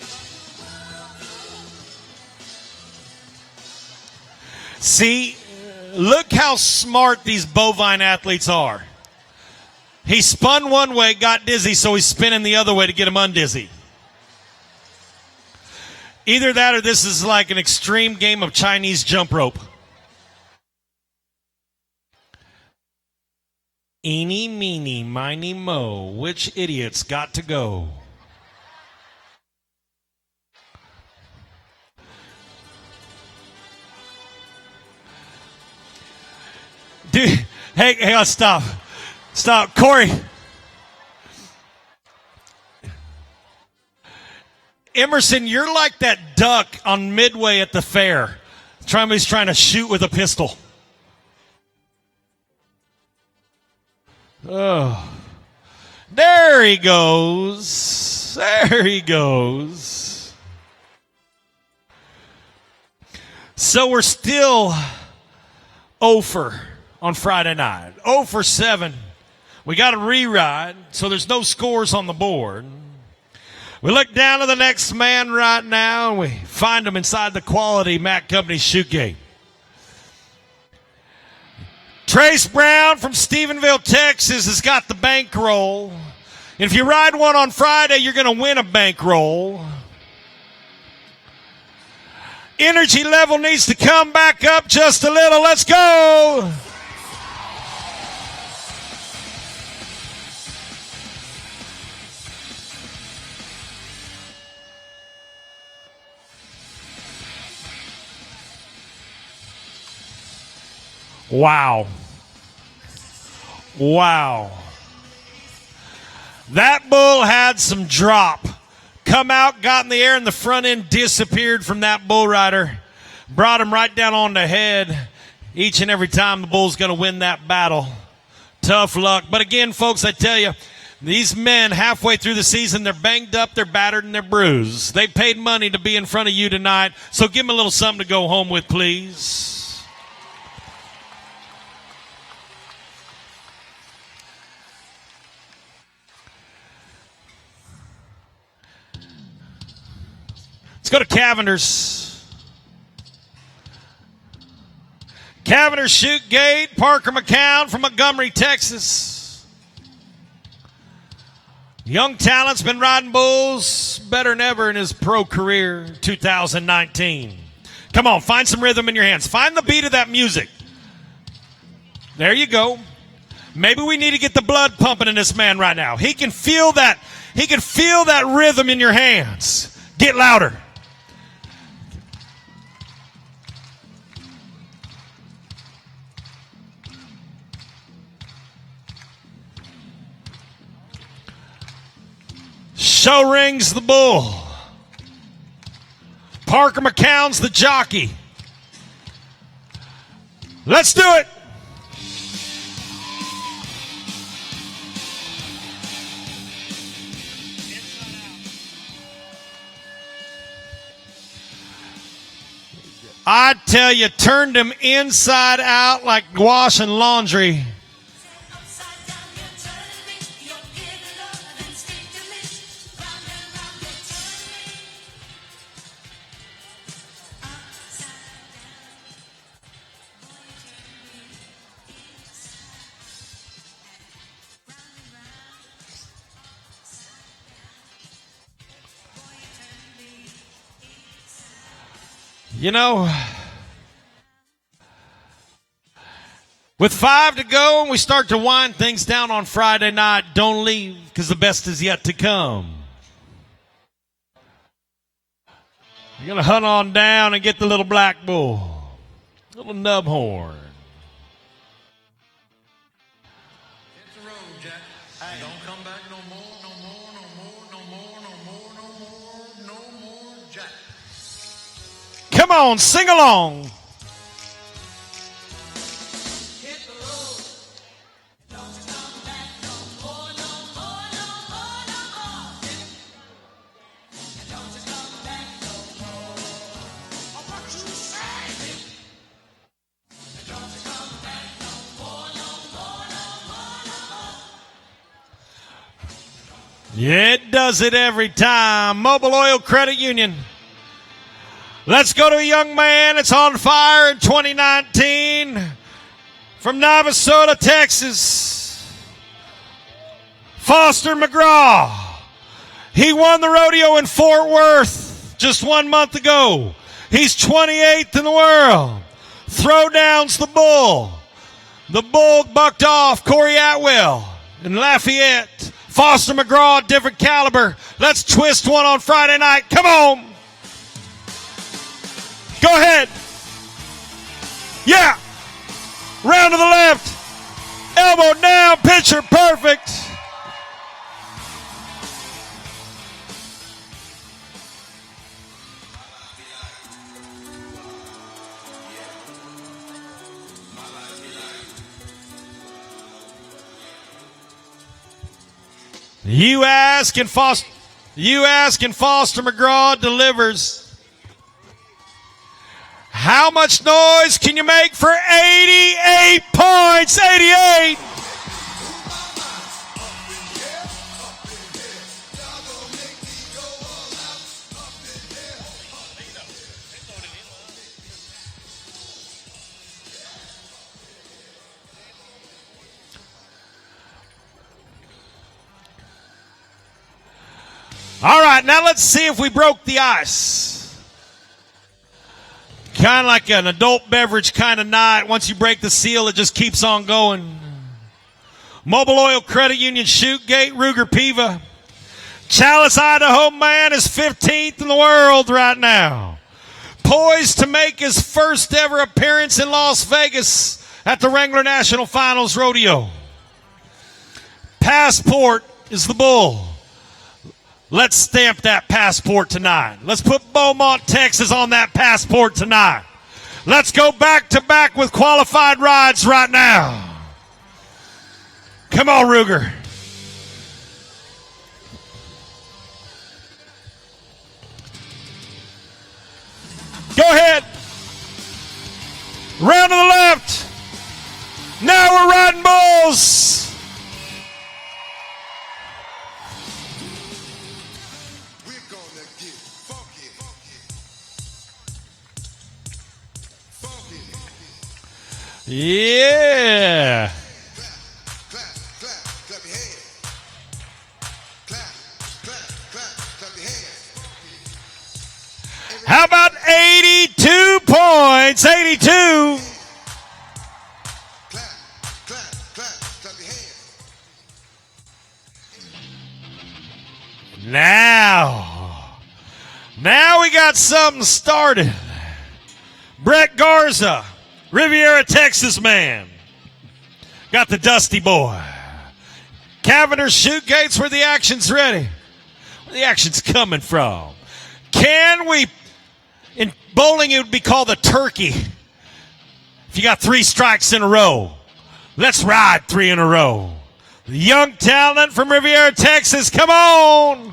see, look how smart these bovine athletes are. He spun one way, got dizzy, so he's spinning the other way to get him undizzy. Either that or this is like an extreme game of Chinese jump rope. Eeny, meeny, miny, mo. Which idiot's got to go? Dude, hey, stop. Stop. Corey. Emerson, you're like that duck on Midway at the fair. Somebody's trying to shoot with a pistol. Oh. There he goes. There he goes. So we're still 0 for on Friday night. 0 for 7. We got a re-ride, so there's no scores on the board. We look down to the next man right now, and we find him inside the Quality Mac Company Shootgate. Trace Brown from Stephenville, Texas has got the bankroll. And if you ride one on Friday, you're going to win a bankroll. Energy level needs to come back up just a little. Let's go. Wow. Wow. That bull had some drop. Come out, got in the air, and the front end disappeared from that bull rider. Brought him right down on the head. Each and every time the bull's going to win that battle. Tough luck. But again, folks, I tell you, these men halfway through the season, they're banged up, they're battered, and they're bruised. They paid money to be in front of you tonight, so give them a little something to go home with, please. Let's go to Cavender's. Cavender's Shootgate, Parker McCown from Montgomery, Texas. Young talent's been riding bulls better than ever in his pro career, 2019. Come on, find some rhythm in your hands. Find the beat of that music. There you go. Maybe we need to get the blood pumping in this man right now. He can feel that. He can feel that rhythm in your hands. Get louder. Show Ring's the bull. Parker McCown's the jockey. Let's do it. I tell you, turned him inside out like washing laundry. You know, with 5 to go and we start to wind things down on Friday night, don't leave because the best is yet to come. You're going to hunt on down and get the little black bull, little nub horn. Hit the road, Jack. Hey, don't come back no more, no more, no more, no more, no more, no more, no more, Jack. Come on, sing along. Yeah, it does it every time. Mobile Oil Credit Union. Let's go to a young man that's on fire in 2019 from Navasota, Texas. Foster McGraw. He won the rodeo in Fort Worth just 1 month ago. He's 28th in the world. Throwdown's the bull. The bull bucked off Corey Atwell in Lafayette. Foster McGraw, different caliber. Let's twist one on Friday night. Come on. Go ahead. Yeah. Round to the left. Elbow down. Pitcher perfect. You ask and Foster McGraw delivers. How much noise can you make for 88 points? 88. All right, now let's see if we broke the ice. Kind of like an adult beverage kind of night. Once you break the seal, it just keeps on going. Mobile Oil Credit Union, Shootgate, Ruger Piva. Chalice, Idaho man is 15th in the world right now. Poised to make his first ever appearance in Las Vegas at the Wrangler National Finals Rodeo. Passport is the bull. Let's stamp that passport tonight. Let's put Beaumont, Texas on that passport tonight. Let's go back to back with qualified rides right now. Come on, Ruger. Go ahead. Round to the left. Now we're riding bulls. Yeah. Clap, clap, clap your hands. Clap, clap, clap, clap your hands. How about 82 points? 82. Clap, clap, clap, clap your hands. Now we got something started. Brett Garza. Riviera, Texas man. Got the Dusty Boy. Cavender's Shoot Gates where the action's ready. the action's coming from. Can we, in bowling it would be called a turkey. If you got 3 strikes in a row, let's ride 3 in a row. The young talent from Riviera, Texas, come on.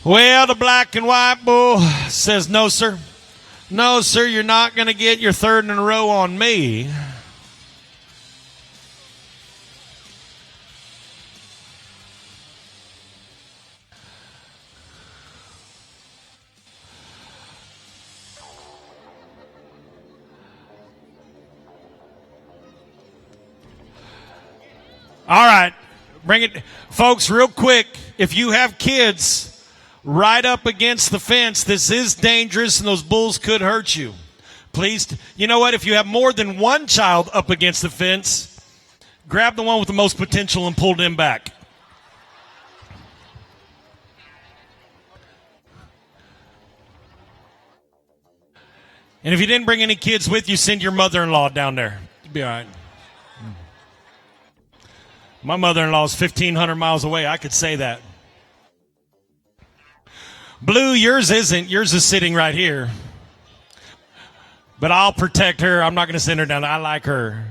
Well, the black and white bull says, no, sir. No, sir, you're not going to get your 3rd in a row on me. All right, bring it. Folks, real quick, if you have kids right up against the fence, this is dangerous and those bulls could hurt you. Please, you know what? If you have more than one child up against the fence, grab the one with the most potential and pull them back. And if you didn't bring any kids with you, send your mother-in-law down there. You'll be all right. My mother-in-law is 1,500 miles away. I could say that. Blue, yours isn't. Yours is sitting right here. But I'll protect her. I'm not going to send her down. I like her.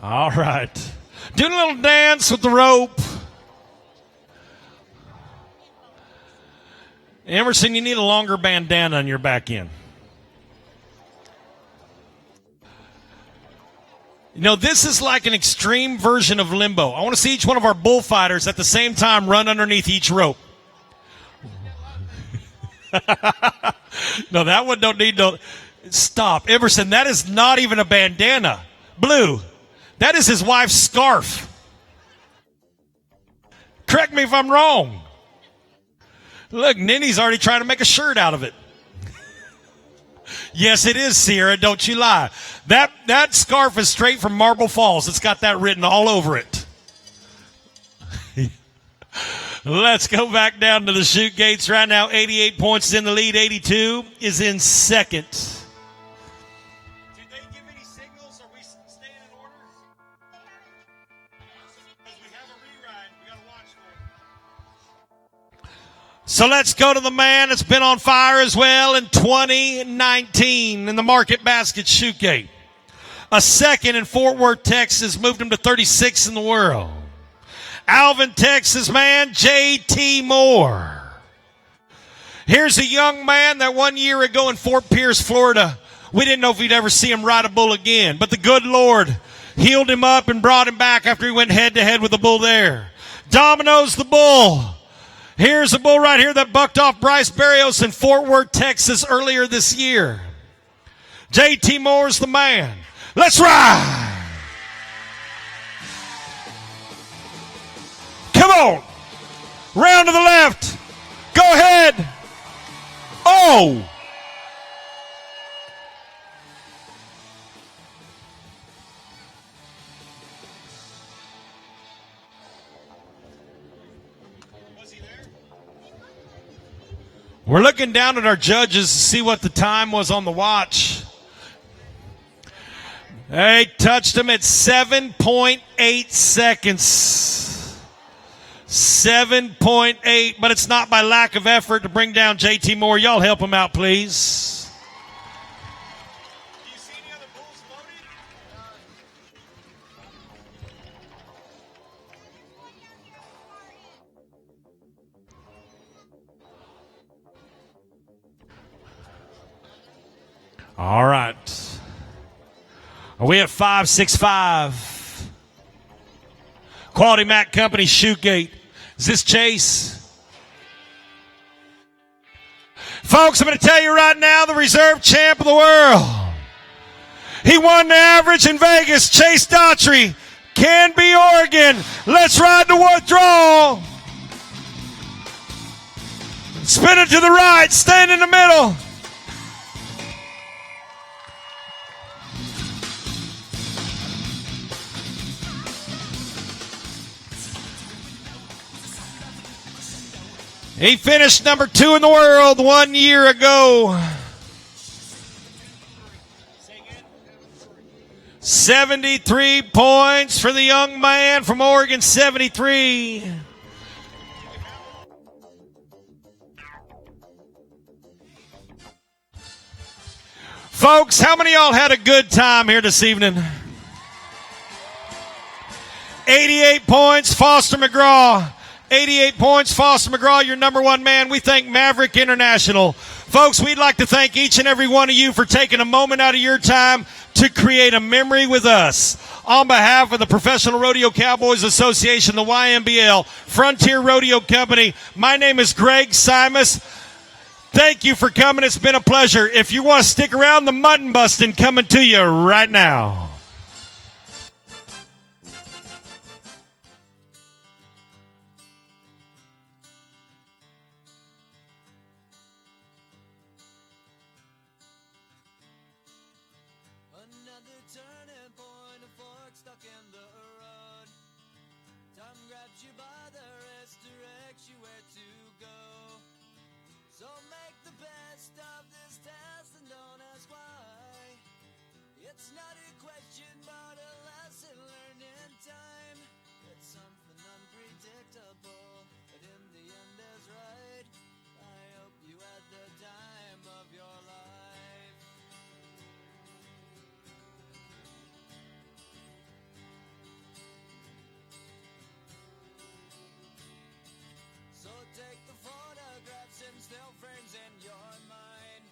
All right. Do a little dance with the rope. Emerson, you need a longer bandana on your back end. You know, this is like an extreme version of limbo. I want to see each one of our bullfighters at the same time run underneath each rope. No, that one don't need no. Stop. Emerson, that is not even a bandana. Blue, that is his wife's scarf. Correct me if I'm wrong. Look, Ninny's already trying to make a shirt out of it. Yes, it is, Sierra. Don't you lie. That scarf is straight from Marble Falls. It's got that written all over it. Let's go back down to the chute gates right now. 88 points is in the lead. 82 is in second. Did they give any signals? Are we staying in order? Because we have a reride. We got to watch for it. So let's go to the man that's been on fire as well in 2019 in the Market Basket chute gate. A second in Fort Worth, Texas, moved him to 36 in the world. Alvin, Texas man, J.T. Moore. Here's a young man that 1 year ago in Fort Pierce, Florida, we didn't know if we'd ever see him ride a bull again. But the good Lord healed him up and brought him back after he went head-to-head with the bull there. Domino's the bull. Here's a bull right here that bucked off Bryce Barrios in Fort Worth, Texas earlier this year. J.T. Moore's the man. Let's ride. Come on. Round to the left. Go ahead. Oh. We're looking down at our judges to see what the time was on the watch. They touched him at 7.8 seconds. 7.8, but it's not by lack of effort to bring down J.T. Moore. Y'all help him out, please. Do you see any other bulls loaded? All right. Are we at 565? Quality Mac Company chute gate. Is this Chase? Folks, I'm going to tell you right now, the reserve champ of the world. He won the average in Vegas. Chase Daughtry, Canby, Oregon. Let's ride the withdrawal. Spin it to the right. Stand in the middle. He finished number 2 in the world 1 year ago. 73 points for the young man from Oregon, 73. Folks, how many of y'all had a good time here this evening? 88 points, Foster McGraw. 88 points, Foster McGraw, your number one man. We thank Maverick International. Folks, we'd like to thank each and every one of you for taking a moment out of your time to create a memory with us. On behalf of the Professional Rodeo Cowboys Association, the YMBL, Frontier Rodeo Company, my name is Greg Simus. Thank you for coming. It's been a pleasure. If you want to stick around, the mutton busting coming to you right now. Another turning point, a fork stuck in the road. Time grabs you by the wrist, directs you where to go. So make the best of this test and don't ask why. It's not a question, but a lesson learned in time. It's something unpredictable, but in the end is right. I hope you had the time of your life. So take the photographs and still frames in your mind,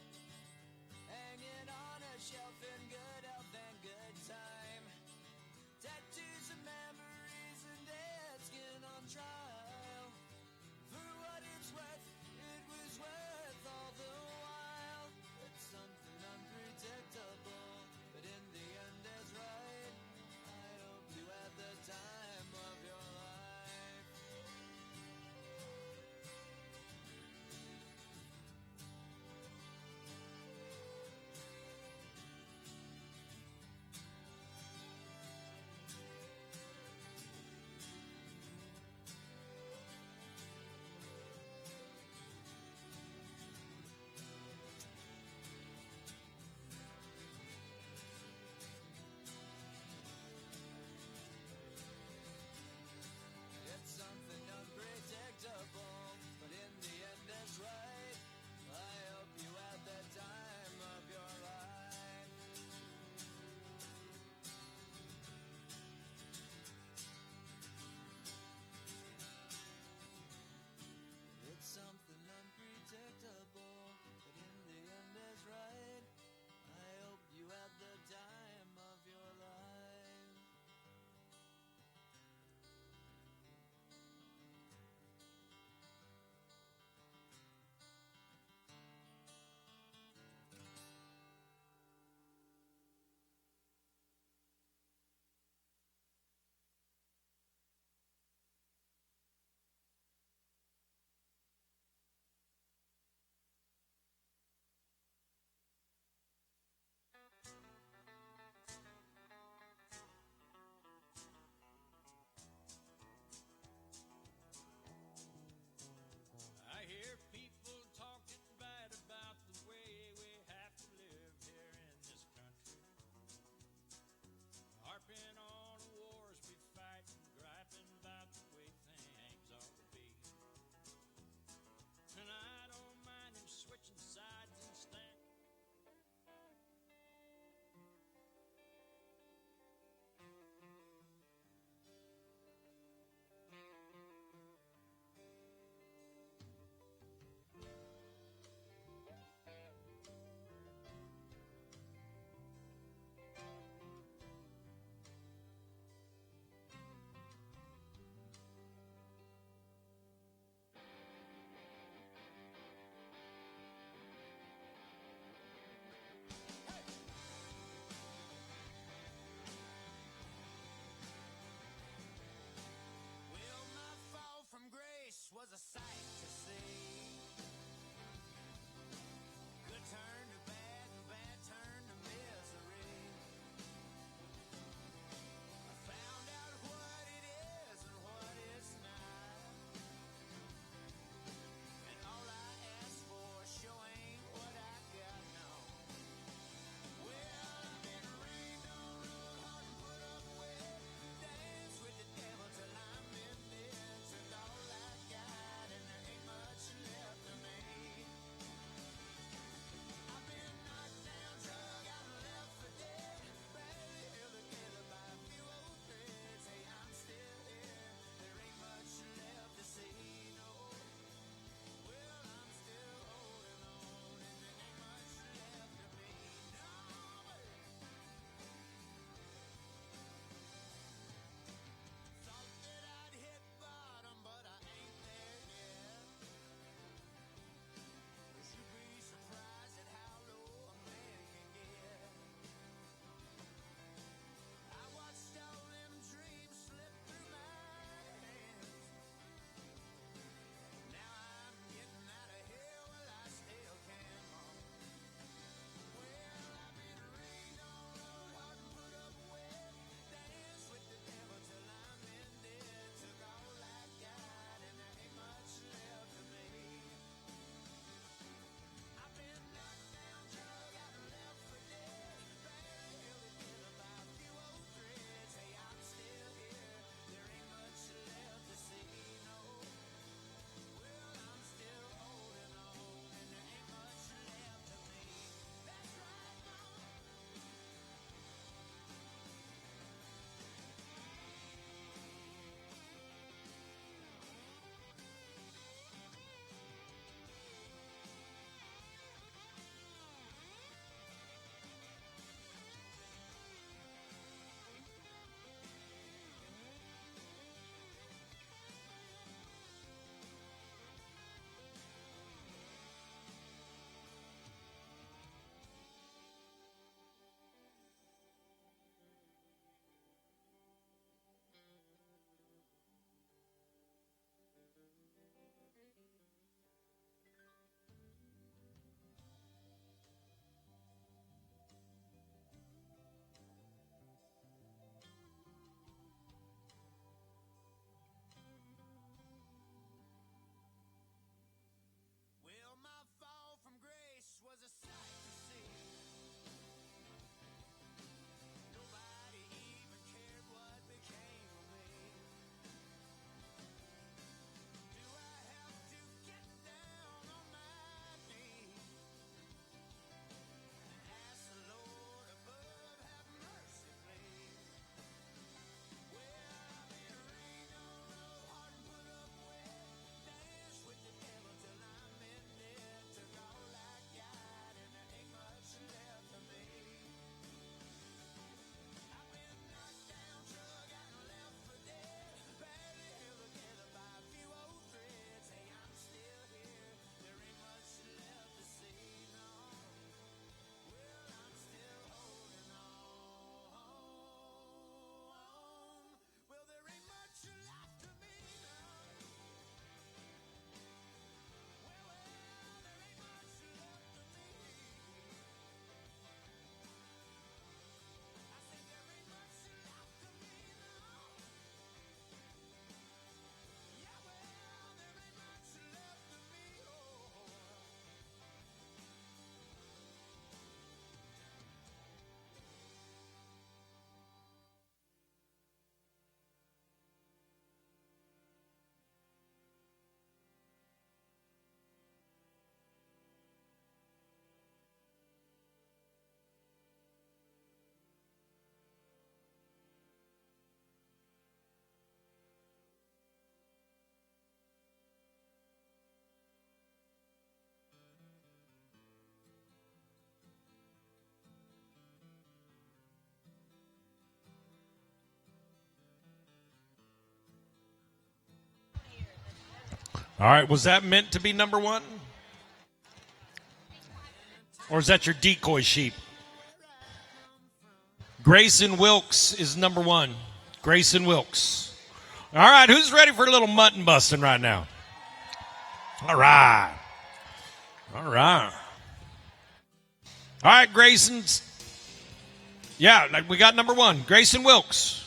hanging on a shelf in good health and good time. All right, was that meant to be number one? Or is that your decoy sheep? Grayson Wilkes is number one. Grayson Wilkes. All right, who's ready for a little mutton busting right now? All right. All right. All right, Grayson's. Yeah, we got number one, Grayson Wilkes.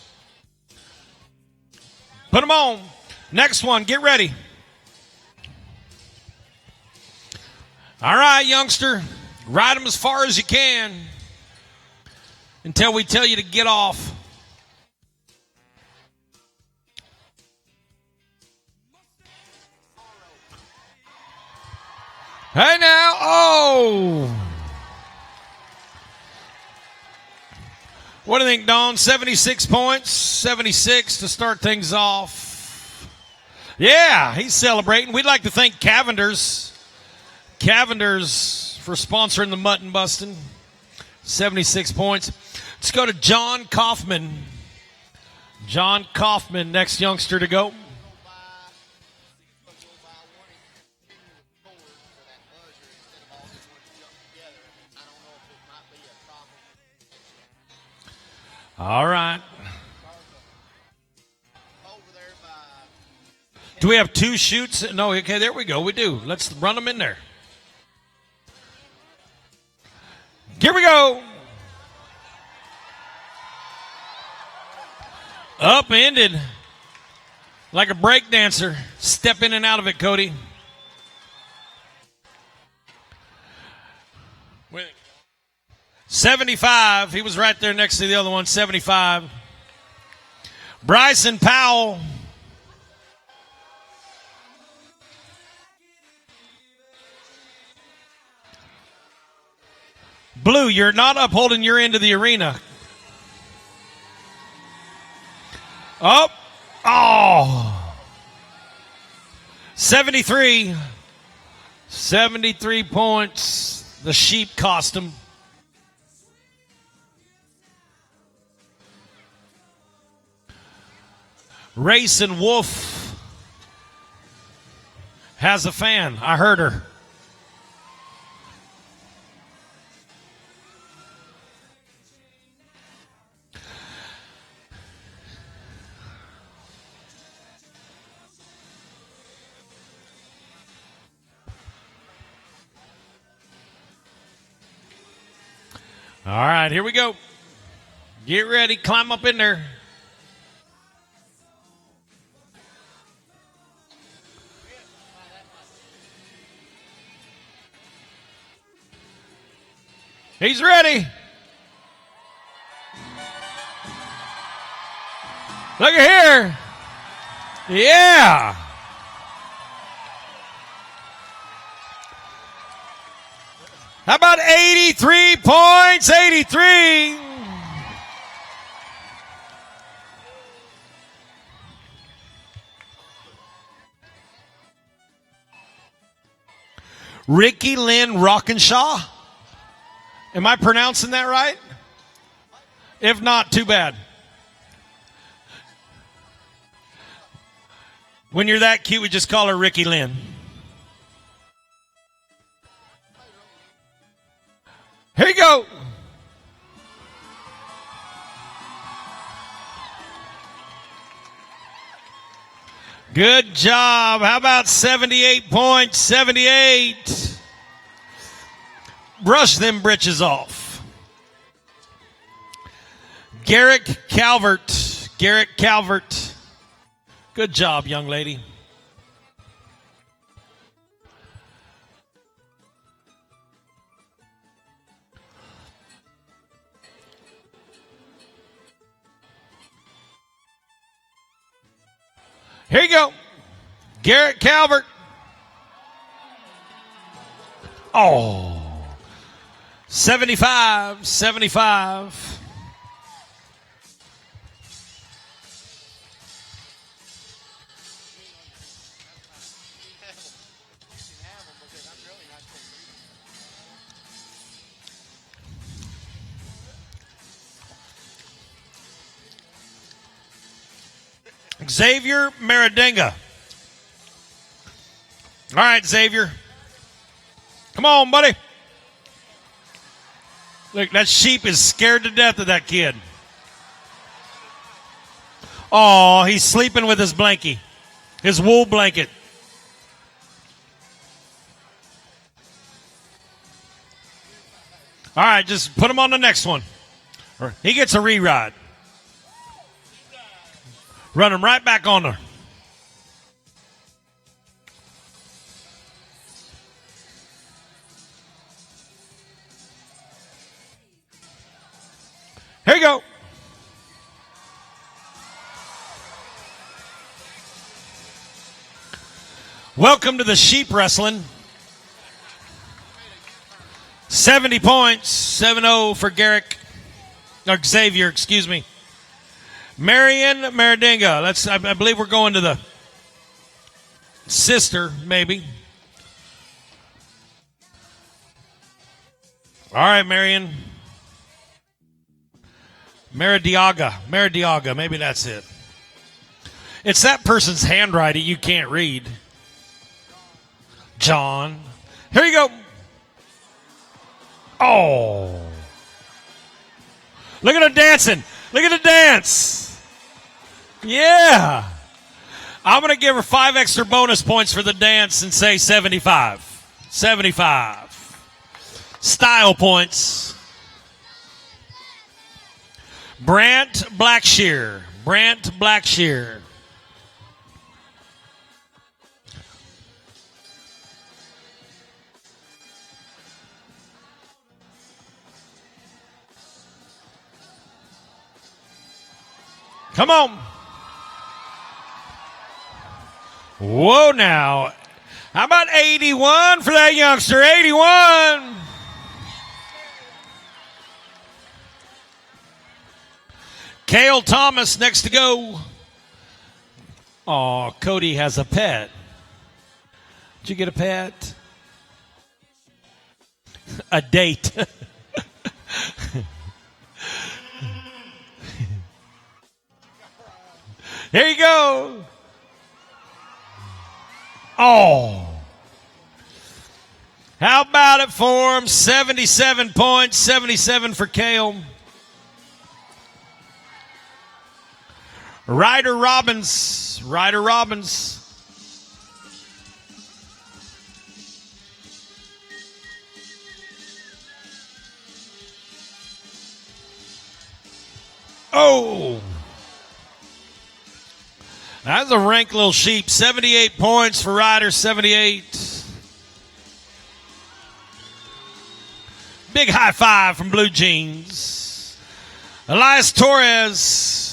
Put him on. Next one, get ready. All right, youngster, ride him as far as you can until we tell you to get off. Hey now, oh. What do you think, Don? 76 points, 76 to start things off. Yeah, he's celebrating. We'd like to thank Cavenders for sponsoring the mutton busting. 76 points. Let's go to John Kaufman. John Kaufman, next youngster to go. All right. Do we have two shoots? No, okay, there we go. We do. Let's run them in there. Here we go. Upended like a break dancer. Step in and out of it, Cody. 75. He was right there next to the other one. 75. Bryson Powell. Blue, you're not upholding your end of the arena. Up. Oh. 73. 73 points. The sheep cost him. Racing Wolf has a fan. I heard her. All right, here we go. Get ready. Climb up in there. He's ready. Look at here. Yeah. How about 83 points? 83. Ricky Lynn Rockenshaw. Am I pronouncing that right? If not, too bad. When you're that cute, we just call her Ricky Lynn. Here you go. Good job. How about 78 points? 78. Brush them britches off. Garrick Calvert. Garrick Calvert. Good job, young lady. Here you go. Garrett Calvert. Oh. 75. 75. Xavier Maridenga. All right, Xavier. Come on, buddy. Look, that sheep is scared to death of that kid. Oh, he's sleeping with his blankie, his wool blanket. All right, just put him on the next one. He gets a re-ride. Run him right back on there. Here you go. Welcome to the sheep wrestling. 70 points, 7-0 for Garrick, or Xavier, excuse me. Marion Maradinga. I believe we're going to the sister, maybe. All right, Marion. Maradiaga, maybe that's it. It's that person's handwriting you can't read. John. Here you go. Oh. Look at her dancing. Look at the dance. Yeah. I'm going to give her 5 extra bonus points for the dance and say 75. 75. Style points. Brant Blackshear. Come on. Whoa now. How about 81 for that youngster? 81. Cale Thomas next to go. Oh, Cody has a pet. Did you get a pet? A date. Here you go. Oh. How about it for him? 77 points, 77 for Cale. Ryder Robbins. Oh. That's a rank little sheep. 78 points for Ryder, 78. Big high five from Blue Jeans. Elias Torres.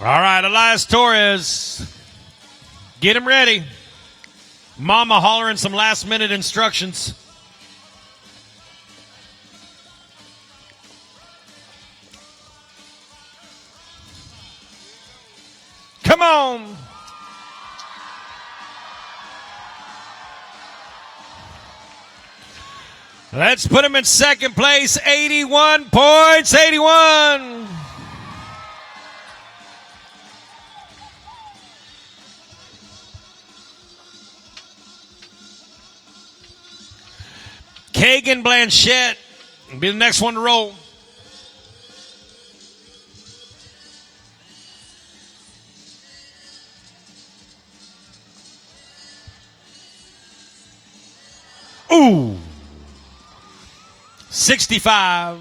All right, Elias Torres. Get him ready. Mama hollering some last-minute instructions. Come on. Let's put him in second place. 81 points, 81. Kagan Blanchette will be the next one to roll. Ooh. 65.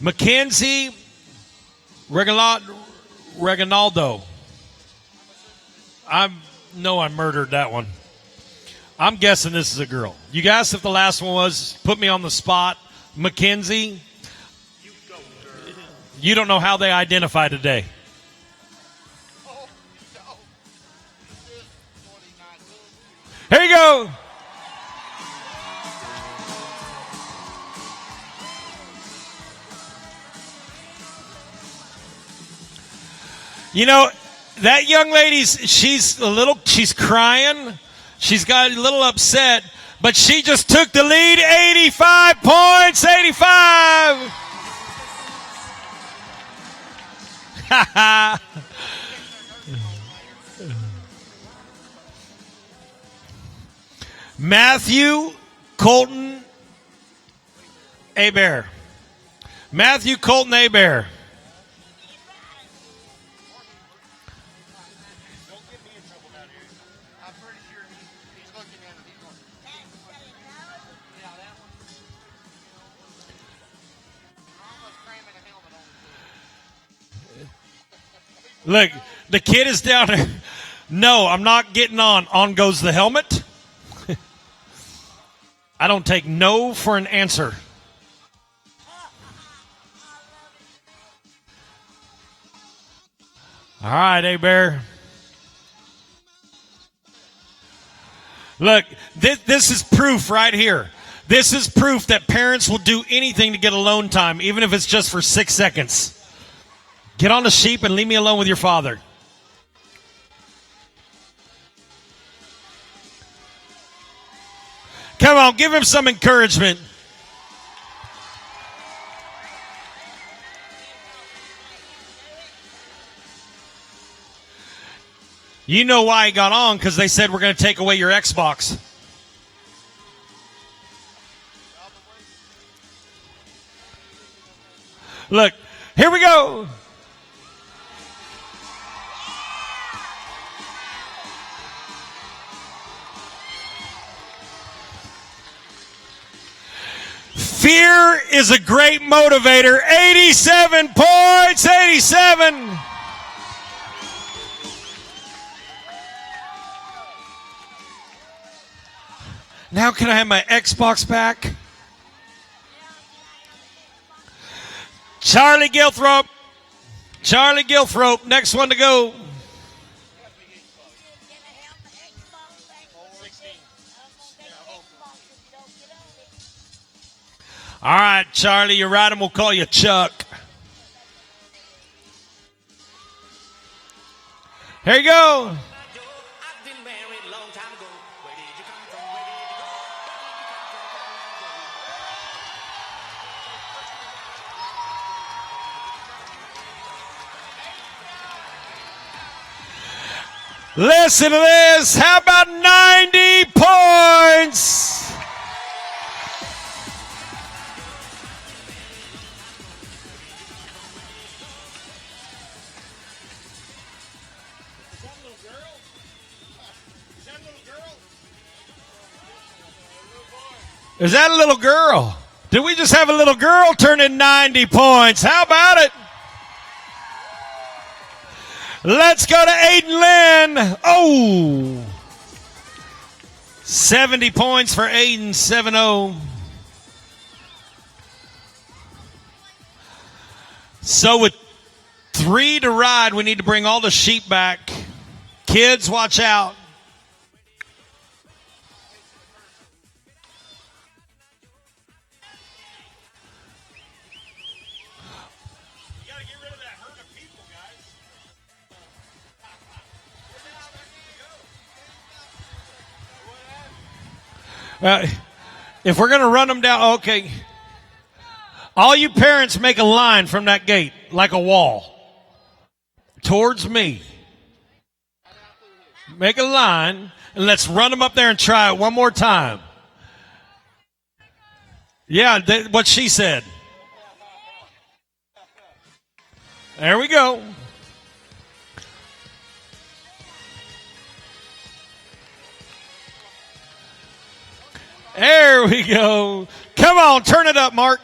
Mackenzie Reginaldo. I know I murdered that one. I'm guessing this is a girl. You guys, if the last one was, put me on the spot. Mackenzie, you don't know how they identify today. Here you go. You know, that young she's crying. She's got a little upset, but she just took the lead, 85 points, 85. Matthew Colton Abear. Matthew Colton Abear. Look, the kid is down there. No, I'm not getting on. On goes the helmet. I don't take no for an answer. All right, A-Bear. Look, this is proof right here. This is proof that parents will do anything to get alone time, even if it's just for 6 seconds. Get on the sheep and leave me alone with your father. Come on, give him some encouragement. You know why he got on, because they said we're going to take away your Xbox. Look, here we go. Fear is a great motivator. 87 points, 87. Now can I have my Xbox back? Charlie Gilthrope. Charlie Gilthrope, next one to go. All right, Charlie, you're right, and we'll call you Chuck. Here you go. Listen to this. How about 90 points? Is that a little girl? Did we just have a little girl turn in 90 points? How about it? Let's go to Aiden Lynn. Oh, 70 points for Aiden, 7-0. So with 3 to ride, we need to bring all the sheep back. Kids, watch out. If we're going to run them down, okay. All you parents make a line from that gate, like a wall, towards me. Make a line, and let's run them up there and try it one more time. Yeah, what she said. There we go. There we go. Come on, turn it up, Mark.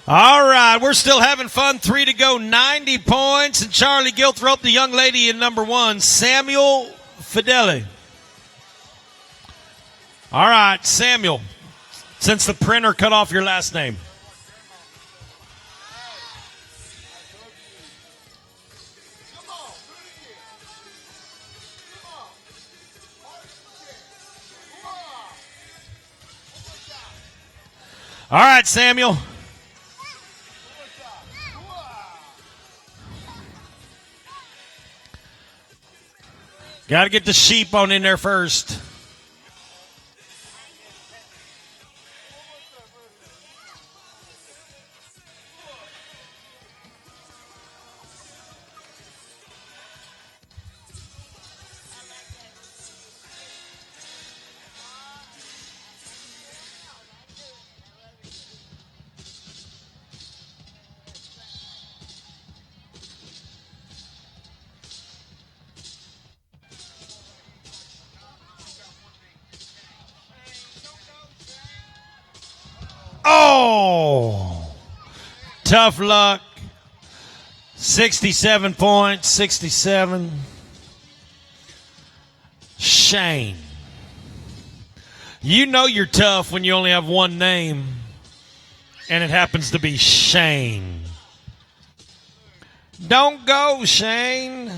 All right, we're still having fun. 3 to go, 90 points. And Charlie Gilthrop, the young lady in number 1, Samuel Fideli. All right, Samuel, since the printer cut off your last name. All right, Samuel. Got to get the sheep on in there first. Oh, tough luck. 67 points, 67. Shane. You know you're tough when you only have one name, and it happens to be Shane. Don't go, Shane.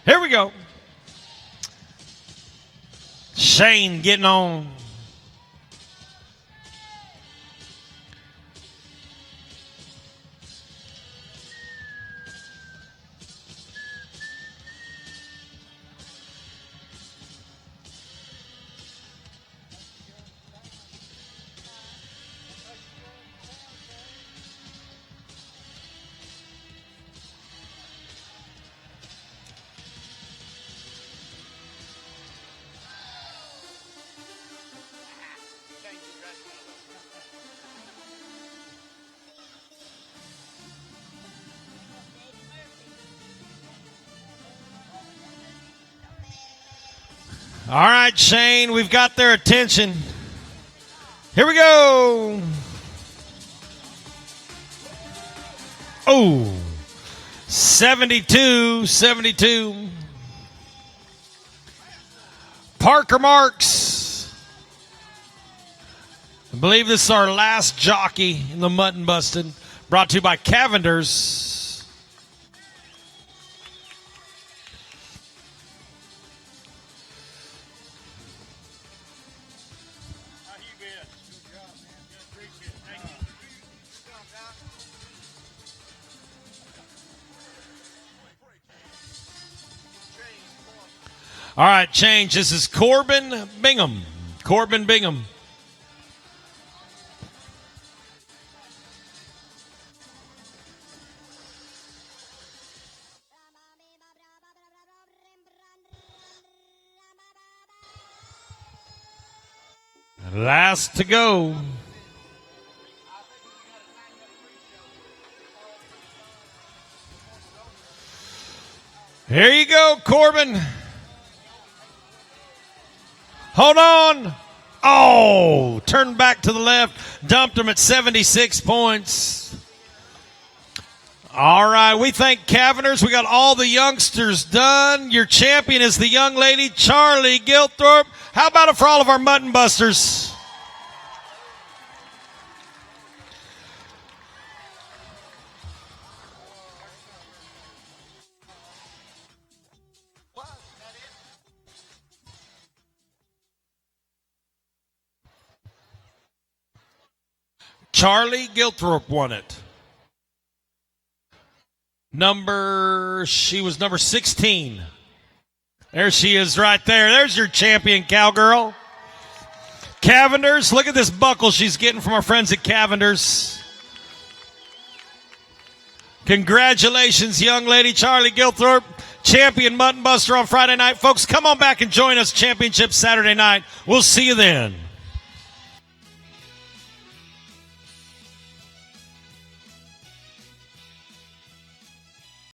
Here we go. Shane getting on. All right, Shane, we've got their attention. Here we go. Oh, 72. Parker Marks. I believe this is our last jockey in the Mutton Busted. Brought to you by Cavender's. All right, change. This is Corbin Bingham. Corbin Bingham. Last to go. Here you go, Corbin. Hold on. Oh, turned back to the left. Dumped him at 76 points. All right, we thank Cavender's. We got all the youngsters done. Your champion is the young lady, Charlie Gilthorpe. How about it for all of our Mutton Busters? Charlie Gilthorpe won it. She was number 16. There she is right there. There's your champion, cowgirl. Cavender's, look at this buckle she's getting from our friends at Cavender's. Congratulations, young lady Charlie Gilthorpe. champion Mutton Buster on Friday night. Folks, come on back and join us championship Saturday night. We'll see you then.